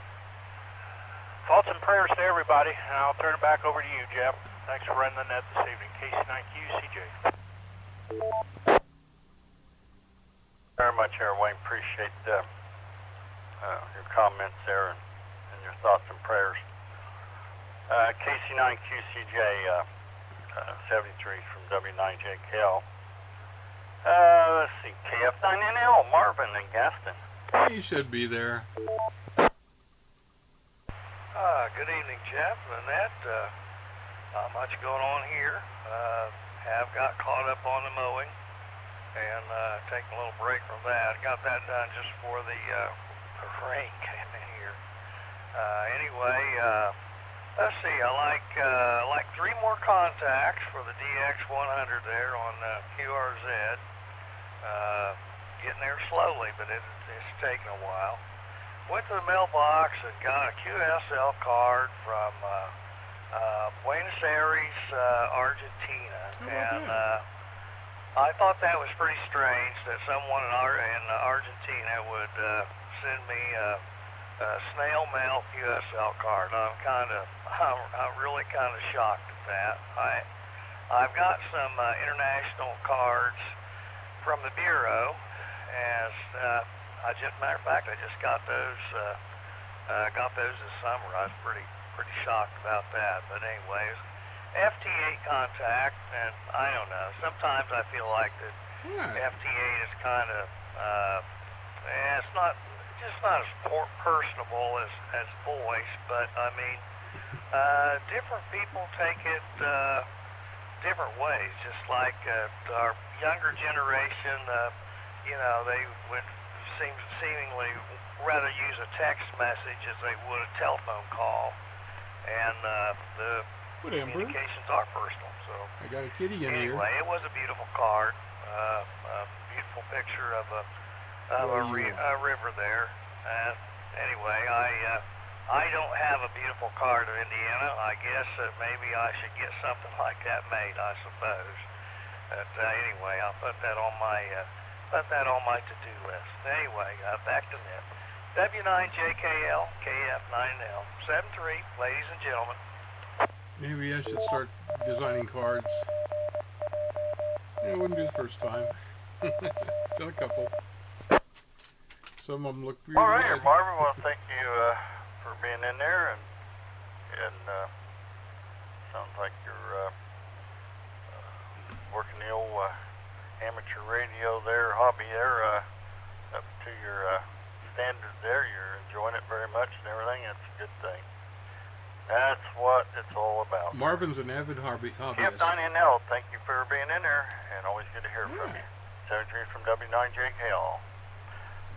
thoughts and prayers to everybody, and I'll turn it back over to you, Jeff. Thanks for running the net this evening. KC9QCJ. Very much, here, Wayne. Appreciate your comments there and your thoughts and prayers. KC9QCJ 73 from W9JKL. Let's see, KF9NL, Marvin and Gaston. He should be there. Good evening, Jeff. Lynette, not much going on here. Have got caught up on the mowing and taking a little break from that. Got that done just before the rain came in here. Anyway, let's see. I like 3 more contacts for the DX100 there on QRZ. Getting there slowly, but it's taking a while. Went to the mailbox and got a QSL card from Buenos Aires, Argentina, and I thought that was pretty strange that someone in Argentina would send me a snail mail QSL card. I'm really kind of shocked at that. I've got some international cards from the Bureau, as matter of fact, I just got those this summer. I was pretty shocked about that. But anyways, FT8 contact, and I don't know. Sometimes I feel like that FT8 is kind of it's not as personable as voice, but I mean, different people take it different ways. Just like our younger generation, they would seemingly rather use a text message as they would a telephone call, and the communications are personal. So I got a kitty in here. Anyway, it was a beautiful card, a beautiful picture of a river there. Anyway, I don't have a beautiful card of Indiana. I guess maybe I should get something like that made, I suppose. But anyway, I'll put that on my to-do list. Anyway, back to net. W9JKL, KF9L, 73, ladies and gentlemen. Maybe I should start designing cards. It wouldn't be the first time. Done a couple. Some of them look really All right, good. Marvin. Well, thank you for being in there, and sounds like you're working the old amateur radio there, hobby there, up to your standards there. You're enjoying it very much and everything. That's a good thing. That's what it's all about. Marvin's an avid hobbyist. KF9NL, thank you for being in there, and always good to hear from you. 73 from W9JKL.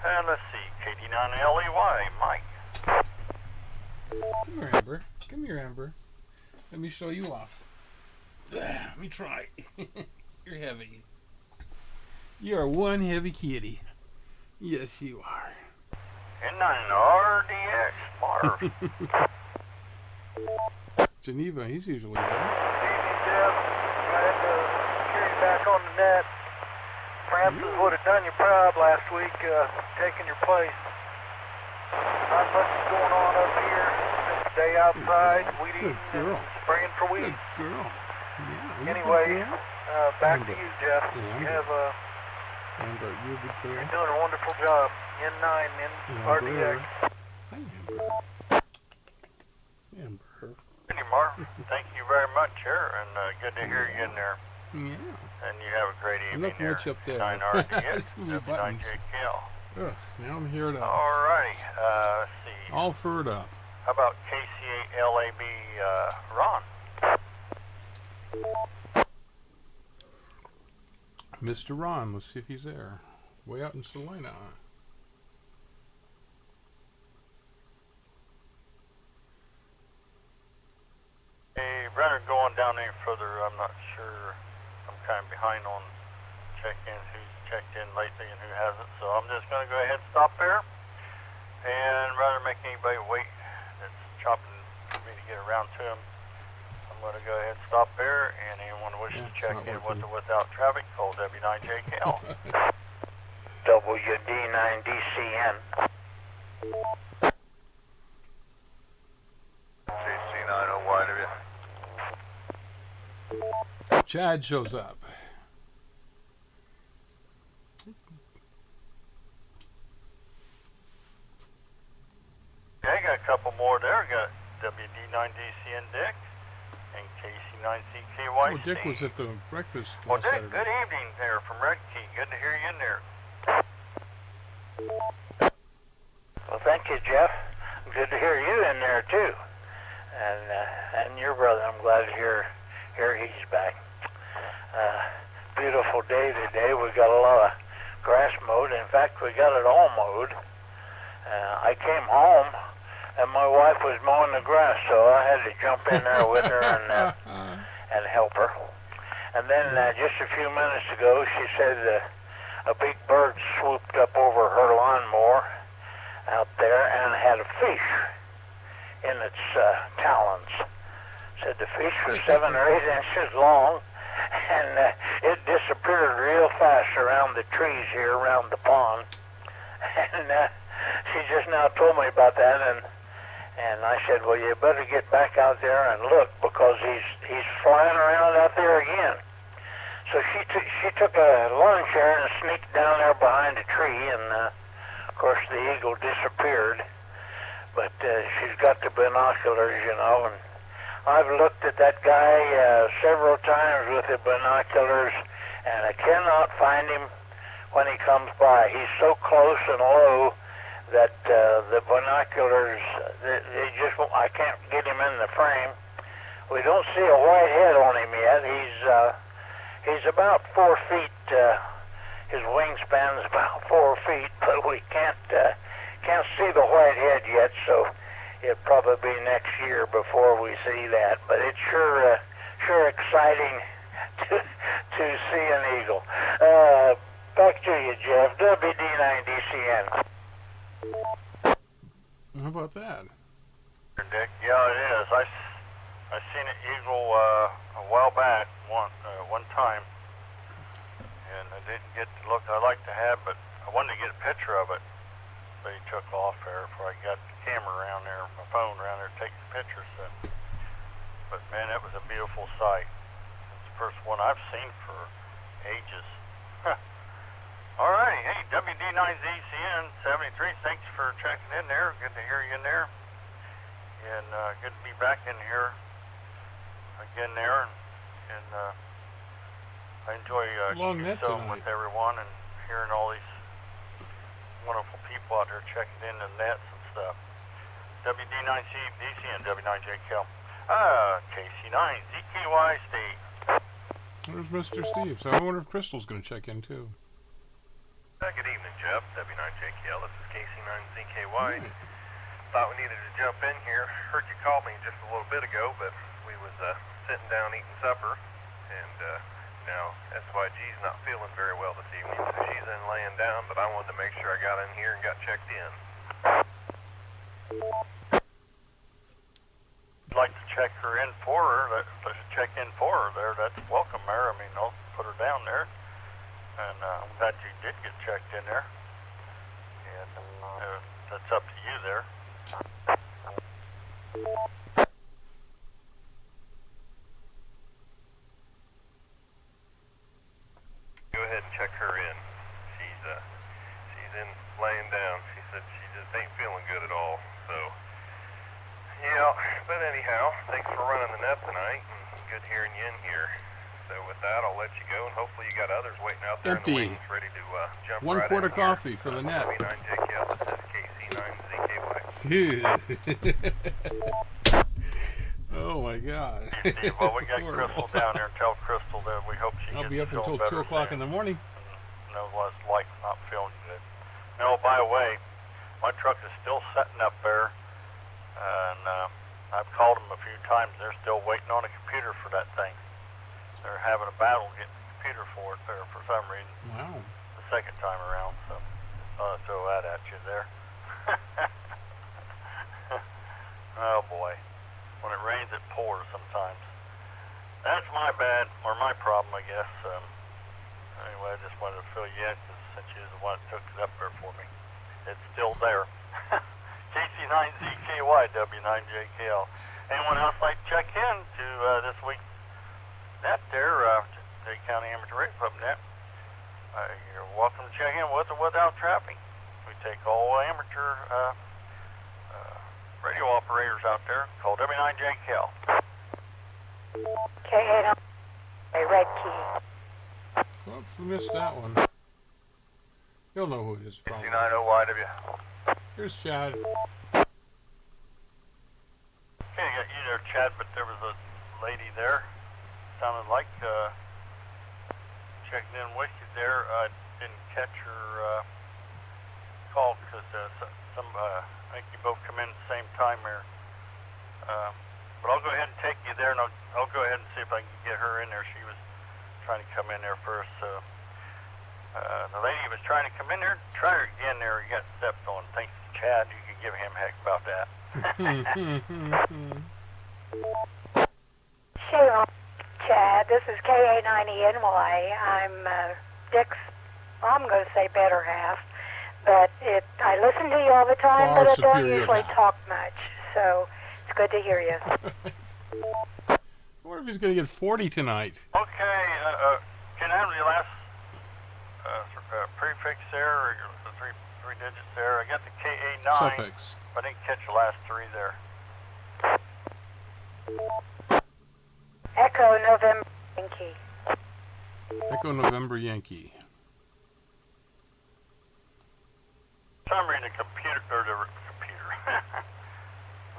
And let's see, KD9LEY, Mike. Come here, Amber. Come here, Amber. Let me show you off. Let me try. You're heavy. You're one heavy kitty. Yes, you are. N9RDX, Marv. Geneva. He's usually there. Evening, Jeff. Glad to hear you back on the net. Francis would have done you proud last week, taking your place. Not much is going on up here. Just stay outside, weed eating, and spraying for weeds. Good girl. Yeah. Anyway, back Amber. to you, Jeff. Amber. You have Amber, you a good girl? you're doing a wonderful job. N9 in RDX. Hi, Amber. Amber. Mar, thank you very much, here, and good to hear you in there. Yeah. And you have a great evening Look there. much up there. 9RDX, Too many buttons. W9JKL. Ugh, now I'm here to Alrighty, let's see. all furred up. How about KCALAB, Ron? Mr. Ron, let's see if he's there. Way out in Salina. Hey, Brenner, going down any further, I'm not sure. I'm kind of behind on check-ins, who's checked in lately and who hasn't. So I'm just going to go ahead and stop there. And rather than make anybody wait that's chopping for me to get around to him, I'm going to go ahead and stop there. And anyone wishing to check in with or without traffic, call W9JKL. WD9DCN. CC90YW. Chad shows up. Okay, I got a couple more there. Got WD9DCN Dick and KC9CKY. Oh, Dick was at the breakfast Well, last Dick, Saturday. good evening there from Red Key. Good to hear you in there. Well, thank you, Jeff. Good to hear you in there too, and your brother. I'm glad to hear he's back. Beautiful day today. We got a lot of grass mowed. In fact, we got it all mowed. I came home and my wife was mowing the grass, so I had to jump in there with her and help her. And then just a few minutes ago, she said a big bird swooped up over her lawnmower out there and had a fish in its talons. Said the fish was 7 or 8 inches long, and it disappeared real fast around the trees here around the pond. And she just now told me about that, and I said, well, you better get back out there and look, because he's flying around out there again. So she took a lawn chair and sneaked down there behind a tree, and of course the eagle disappeared. But she's got the binoculars, you know, and I've looked at that guy several times with the binoculars, and I cannot find him when he comes by. He's so close and low that the binoculars, they just, I can't get him in the frame. We don't see a white head on him yet. He's about 4 feet. His wingspan is about 4 feet, but we can't see the white head yet. So it'll probably be next year before we see that. But it's sure exciting to see an eagle. Back to you, Jeff. WD9DCN. How about that? Dick, yeah, it is. I seen an eagle a while back one time, and I didn't get to look. I like to have, but I wanted to get a picture of it. So he took off there before I got the camera around there, my phone around there, taking pictures. But man, it was a beautiful sight. It's the first one I've seen for ages. All right, hey, WD9ZCN 73. Thanks for checking in there. Good to hear you in there, and good to be back in here again there. And I enjoy Long keeping net so tonight. with everyone and hearing all these wonderful people out there checking in the nets and stuff. WD9CDC and W9JKL. KC9ZKY State. There's Mr. Steve. So I wonder if Crystal's going to check in too. Good evening, Jeff. W9JKL. This is KC9ZKY. Thought we needed to jump in here. Heard you call me just a little bit ago, but we was sitting down eating supper, and now SYG's not feeling very well this evening, so she's in laying down, but I wanted to make sure I got in here and got checked in. I'd like to check her in for her, check in for her there, that's welcome there. I mean, they'll put her down there. And I'm glad you did get checked in there. And that's up to you there. Go ahead and check her in. She's in laying down. She said she just ain't feeling good at all. So, yeah. But anyhow, thanks for running the net tonight. And good hearing you in here. So with that, I'll let you go, and hopefully you got others waiting out there Empty. in the wings, ready to jump 1 right quart in of here. coffee for the net. W9JKL, this is KC9ZKY. Oh my God. Well, we got Horrible. Crystal down there. Tell Crystal that we hope she I'll gets be up feeling until better 2 o'clock soon. in the morning. Know what it's like not feeling good. No, by the way, my truck is still sitting up there, and I've called them a few times. They're still waiting on a computer for that thing. They're having a battle getting a computer for it there for some reason. Wow. The second time around, so I'll throw that at you there. Oh boy, when it rains, it pours sometimes. That's my bad, or my problem, I guess. Anyway, I just wanted to fill you in since you're the one that took it up there for me. It's still there. KC9ZKY, W9JKL. Anyone else like to check in to this week's net there, Jay County Amateur Radio Club net? You're welcome to check in with or without traffic. We take all amateur radio operators out there. Call W9JKL. K8 Red Key. Oops, we missed that one. You'll know who it is, probably. KC90YW. Here's Chad. Okay, I got you there, Chad, but there was a lady there. Sounded like checking in with you there. I didn't catch her call because I think you both come in at the same time here. But I'll go ahead and take you there, and I'll go ahead and see if I can get her in there. She was trying to come in there first. So the lady was trying to come in there. Try her again there. You got stepped on. Thanks to Chad. You can give him heck about that. Shalom, Chad. This is KA90NY. I'm Dick's, I'm going to say better half. But I listen to you all the time, Far but I don't superior usually half. talk much. So it's good to hear you. I wonder if he's going to get 40 tonight. Okay, can I have the last prefix there, or the three digits there? I got the KA9. Suffix. I didn't catch the last three there. Echo November Yankee. Echo November Yankee. For some reason, the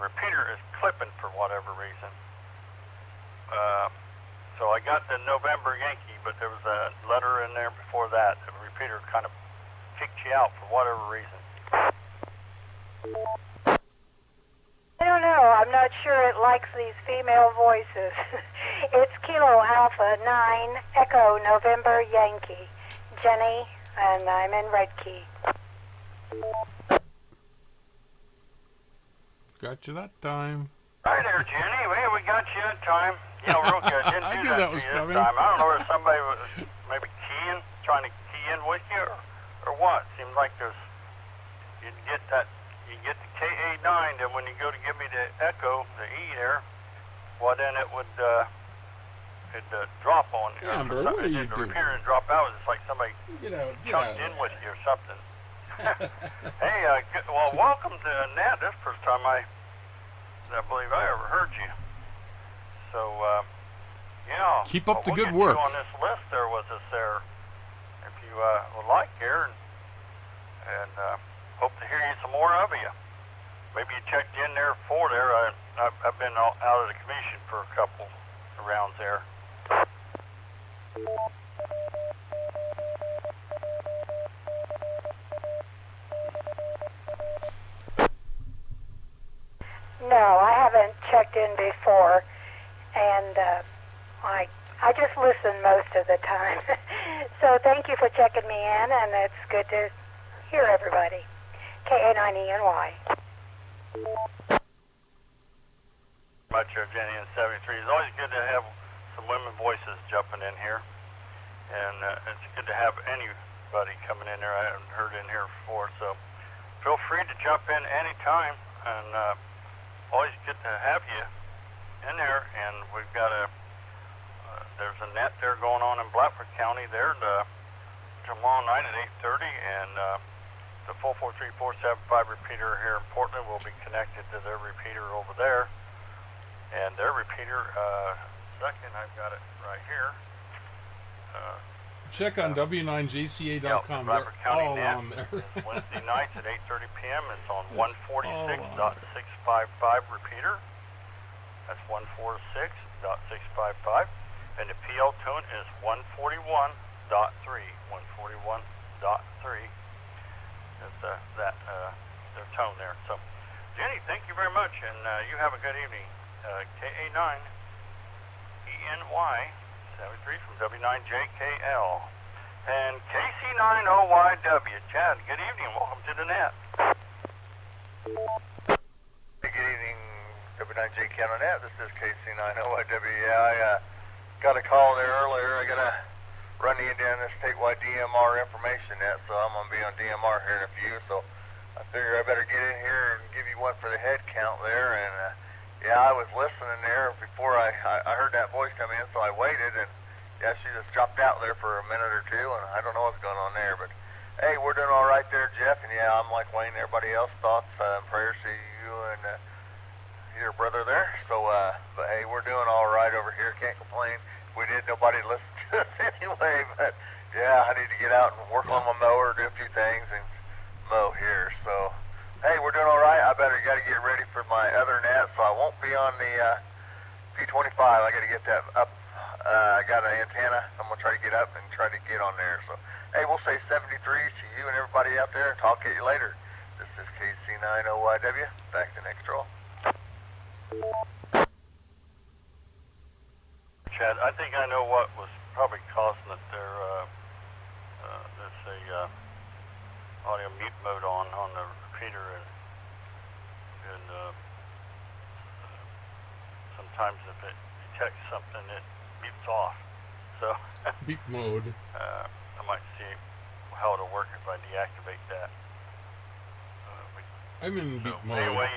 repeater is clipping for whatever reason. So I got the November Yankee, but there was a letter in there before that. The repeater kind of kicked you out for whatever reason. I don't know. I'm not sure it likes these female voices. It's Kilo Alpha 9 Echo November Yankee. Jenny, and I'm in Red Key. Got you that time. Hi there, Jenny. Well, we got you that time. Yeah, real good. Didn't I do knew that that to was you coming. this time. I don't know if somebody was maybe trying to key in with you, or what. Seemed like you'd get the KA9, and when you go to give me the echo, the E there, well then it would drop on you. Amber, what are you the doing? repeater would drop out. It's like somebody Get out chunked of in there. with you or something. Hey, well, welcome to Nat. This is the first time I believe I ever heard you. So, yeah. Keep up the we'll good get work. You on this list there with us there, if you would like here, and hope to hear you some more of you. Maybe you checked in there before there. I've been out of the commission for a couple rounds there. No, I haven't checked in before, and I just listen most of the time. So thank you for checking me in, and it's good to hear everybody. KA9ENY. Much here, Jenny in 73. It's always good to have some women voices jumping in here. And it's good to have anybody coming in there I haven't heard in here before. So feel free to jump in anytime. And always good to have you in there. And we've got there's a net there going on in Blackford County there tomorrow night at 8:30. And the 443-475 repeater here in Portland will be connected to their repeater over there. And their repeater, second, I've got it right here. Check on W9JCA.com. Blackford They're County all Net on there. is Wednesday nights at 8:30 p.m. It's on It's all 146.655 repeater. That's 146.655. And the PL tune is 141.3. 141.3. That's their tone there. So, Jenny, thank you very much, and you have a good evening. KA9 ENY 73 from W9JKL and KC9OYW. Chad, good evening. Welcome to the net. Hey, good evening, W9JKL on net. This is KC9OYW. Yeah, I got a call there earlier. I got to run you down this statewide DMR information net, so I'm going to be on DMR here in a few. So I figure I better get in here and give you one for the head count there. And yeah, I was listening there before I heard that voice come in, so I waited, and yeah, she just dropped out there for a minute or two, and I don't know what's going on there, but hey, we're doing all right there, Jeff, and yeah, I'm like Wayne, everybody else, thoughts and prayers to you and your brother there, so but hey, we're doing all right over here, can't complain. We did, nobody listened to us anyway, but yeah, I need to get out and work on my mower, do a few things, and mow here, so hey, we're doing all right. I got to get ready for my other net, so I won't be on the P25. I got to get that up. I got an antenna. I'm going to try to get up and try to get on there. So, hey, we'll say 73 to you and everybody out there. Talk to you later. This is KC9OYW. Back to next roll. Chad, I think I know what was probably causing it there. There's a audio mute mode on the repeater, and sometimes if it detects something, it beeps off. So Beep mode. I might see how it'll work if I deactivate that. I'm in beep mode. Anyway,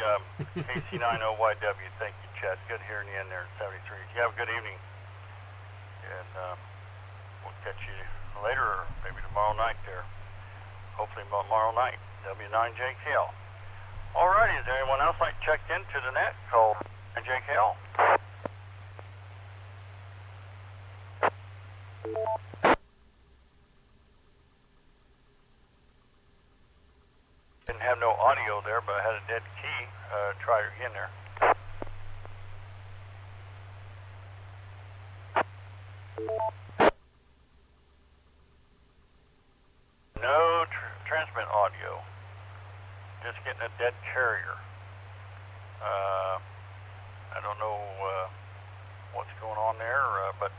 KC9OYW, thank you, Chad. Good hearing you in there at 73. You have a good evening, and we'll catch you later, or maybe tomorrow night there. Hopefully tomorrow night, W9JKL. Alrighty, is there anyone else like checked into the net called JKL? Didn't have no audio there, but I had a dead key. Try again there. No transmit audio. Just getting a dead carrier. I don't know what's going on there, but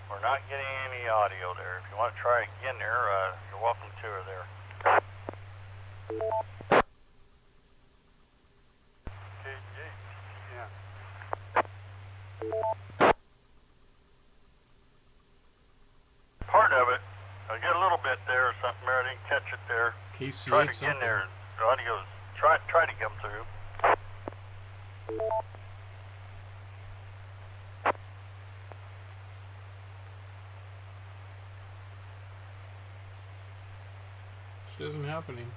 we're not getting any audio there. If you want to try again there, you're welcome to her there. Part of it, I get a little bit there or something there. I didn't catch it there. KCH Try it again something. there. The audio's try to come through. This isn't happening.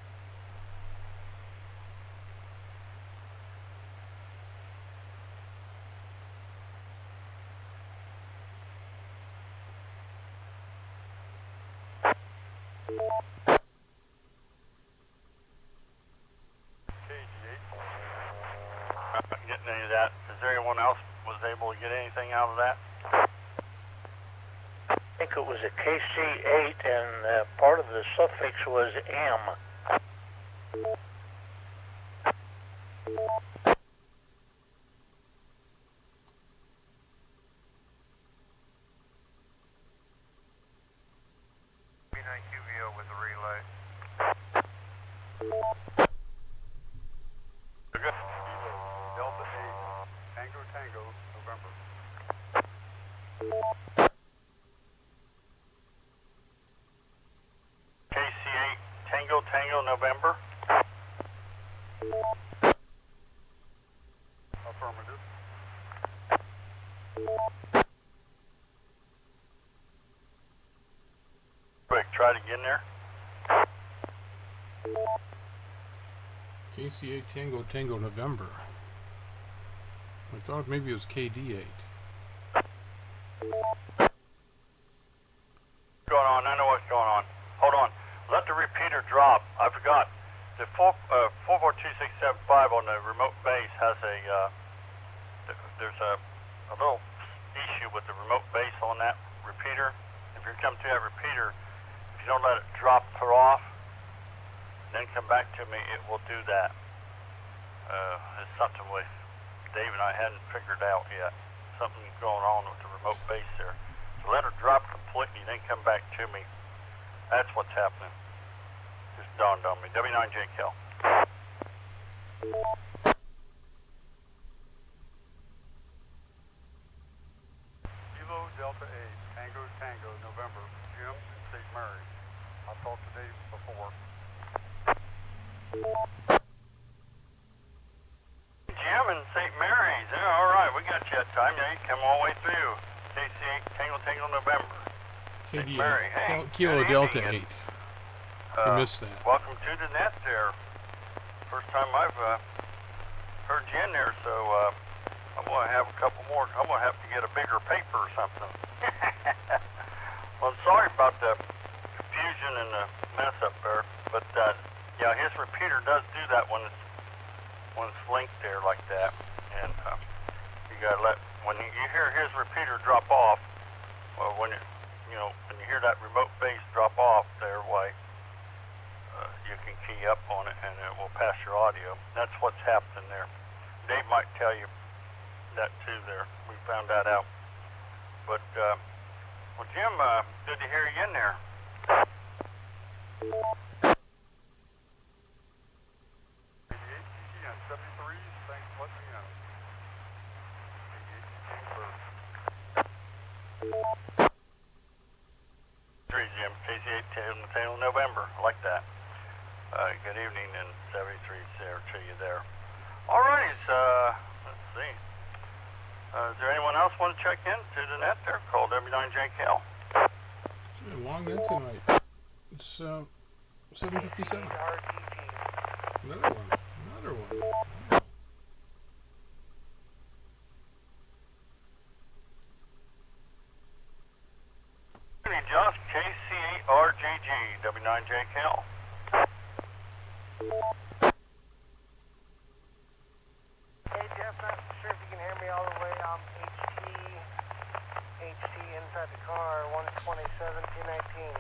Not getting any of that. Is there anyone else was able to get anything out of that? I think it was a KC8, and part of the suffix was M. B9QVO with the relay. Good. Delta 8, Tango KC8 Tango Tango November. Affirmative. Quick, try it again there. KC8 Tango Tango November. I thought maybe it was KD8. Going on, I know what's going on. Hold on. Let the repeater drop. I forgot. The 442675 on the remote base has there's a little issue with the remote base on that repeater. If you come to that repeater, if you don't let it drop clear off, then come back to me, it will do that. It's something with Dave and I hadn't figured out yet. Something going on with the remote base there. So let her drop completely, then come back to me. That's what's happening. Just dawned on me. W9JKL. Kilo Delta 8, Tango Tango, November, Jim and St. Mary. I talked to Dave before. Jim and St. Mary's. Yeah, all right, we got you that time. Now you come all the way through. KC8 Tango Tango November. St. Mary. Hey, Kilo good Delta evening. 8. I missed that. Welcome to the net there. First time I've heard you in there, so I'm going to have a couple more. I'm going to have to get a bigger paper or something. Well, sorry about the confusion and the mess up there, but yeah, his repeater does do that when it's linked there like that, and you got to when you hear his repeater drop off, well, when when you hear that remote base drop off there, why? You can key up on it and it will pass your audio. That's what's happening there. Dave might tell you that too there. We found that out. But, well, Jim, good to hear you in there. KC8 on 73, thanks for letting me know. KC8 Three, Jim. KC8 Tail November. I like that. Good evening, and 73 there to you there. All right, let's see. Is there anyone else want to check in to the net there? Call W9JKL. It's been a long night tonight. It's 7:57. Another one. Wow. Hey, Josh, KC8RGG, W9JKL. Hey Jeff, not sure if you can hear me all the way. I'm HT inside the car, 127, 219.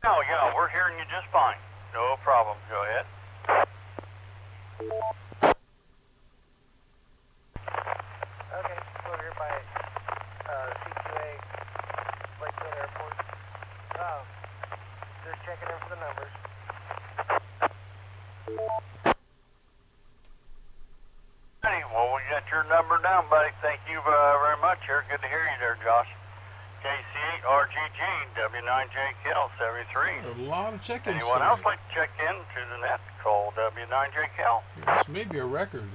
Oh, yeah, we're hearing you just fine. No problem. Go ahead. Okay, we're here by CQA, Lakewood Airport. Just checking in for the numbers. Hey, well, we got your number down, buddy. Thank you very much here. Good to hear you there, Josh. KC8RGG, W9JKL 73. A lot of check-ins Anyone tonight. else like to check in to the net? Call W9JKL. This may be a record.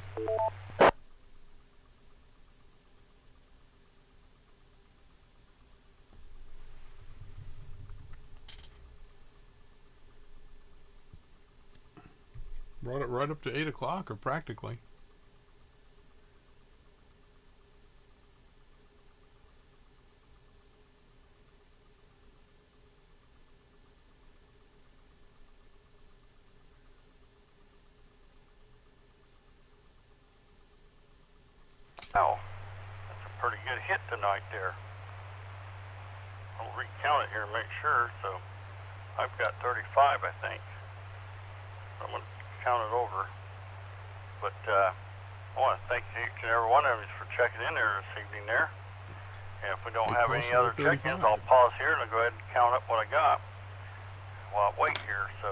Brought it right up to 8 o'clock, or practically. Wow, that's a pretty good hit tonight there. I'll recount it here and make sure. So I've got 35, I think. I'm going to count it over. But I want to thank each and every one of you for checking in there this evening there. And if we don't have any other check-ins, I'll pause here and I'll go ahead and count up what I got while I wait here. So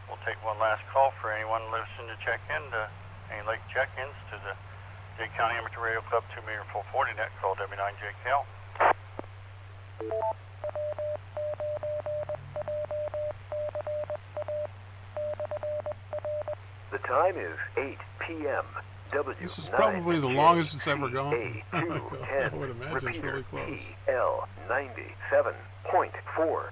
we'll take one last call for anyone listening to check in to Any late check-ins to the Jay County Amateur Radio Club 2-meter 440 net, call W9JKL. The time is 8 p.m. W9. This is probably the longest it's ever gone. A210. I would imagine it's Repeater, really close. PL97.4.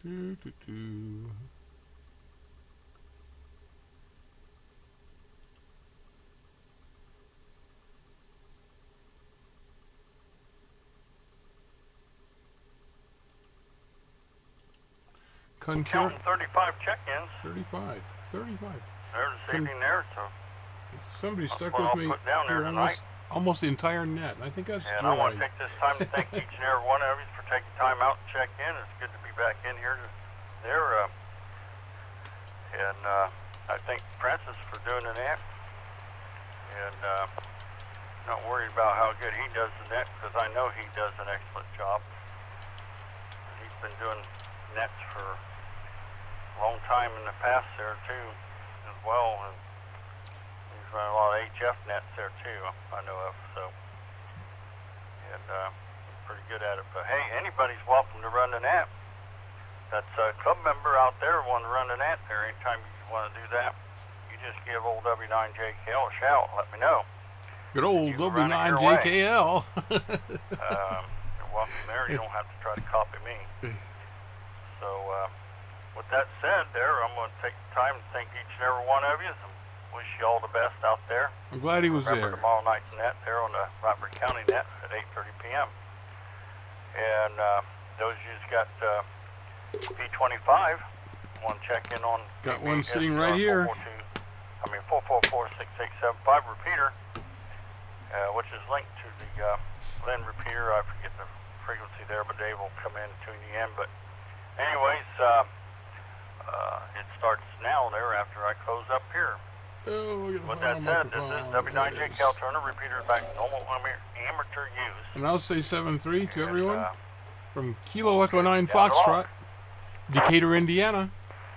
Do, do, do. Concurrent. Counting 35 check-ins. 35. There this evening there, so. Somebody stuck what with I'll me put down there through tonight. almost the entire net. I think that's And Joy. I want to take this time to thank each and every one of you for taking time out to check in. It's good to be back in here. I thank Francis for doing the net. And not worried about how good he does the net, because I know he does an excellent job. He's been doing nets for a long time in the past there too, as well. And he's run a lot of HF nets there too, I know of. So, and pretty good at it. But hey, anybody's welcome to run the net. That's a club member out there want to run the net there. Anytime you want to do that, you just give old W9JKL a shout. Let me know. Good old W9JKL. You're welcome there. You don't have to try to copy me. So, with that said, I'm going to take the time to thank each and every one of you and wish you all the best out there. I'm glad he was Remember there. tomorrow night's net there on the Rockford County net at 8:30 p.m. And those of you who's got P25 want to check in on. Got one sitting right here. 444-6875 repeater, which is linked to the Lynn repeater. I forget the frequency there, but Dave will come in and tune you in. But anyways, it starts now there after I close up here. Oh, With that said, this is W9J Cal Turner, repeater back to normal amateur use. And I'll say 7-3 to everyone from Kilo Echo 9 Foxtrot, Decatur, Indiana.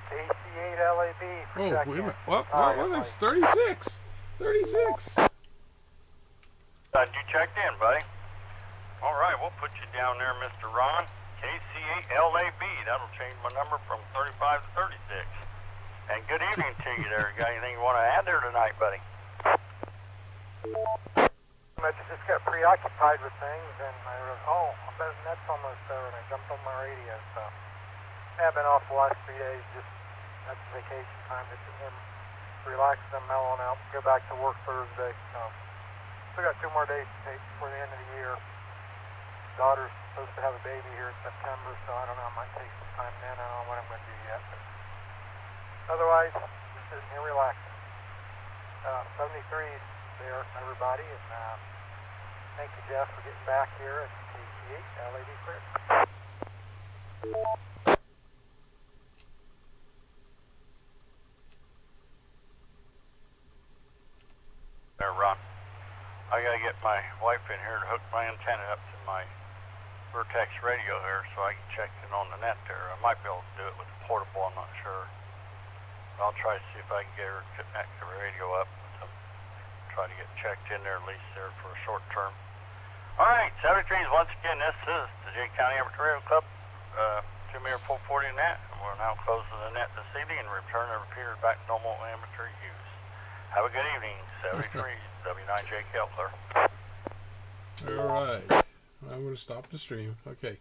AC8LAB. Oh, wait a minute. What? That's 36. 36. You checked in, buddy. All right, we'll put you down there, Mr. Ron. KC8LAB. That'll change my number from 35 to 36. And good evening to you there. Got anything you want to add there tonight, buddy? I just got preoccupied with things, and I was, I bet that's almost over, and I jumped on my radio, so I've been off the last 3 days, just that's vacation time, just relax and mellowing out, go back to work Thursday, so still got 2 more days to take before the end of the year. Daughter's supposed to have a baby here in September, so I don't know, I might take some time then, I don't know what I'm going to do yet, but otherwise, just sitting here relaxing. 73 there, everybody, and thank you, Jeff, for getting back here at KC8 LAD Clear. There, Ron. I gotta get my wife in here to hook my antenna up to my Vertex radio here so I can check in on the net there. I might be able to do it with the portable, I'm not sure. I'll try to see if I can get her to connect the radio up. So try to get checked in there at least there for a short term. Alright, 73s, once again, this is the Jay County Amateur Radio Club, 2-meter 440 net. We're now closing the net this evening and return the repeater back to normal amateur use. Have a good evening, 73s, W9JKL, clear. All right. I'm going to stop the stream. Okay.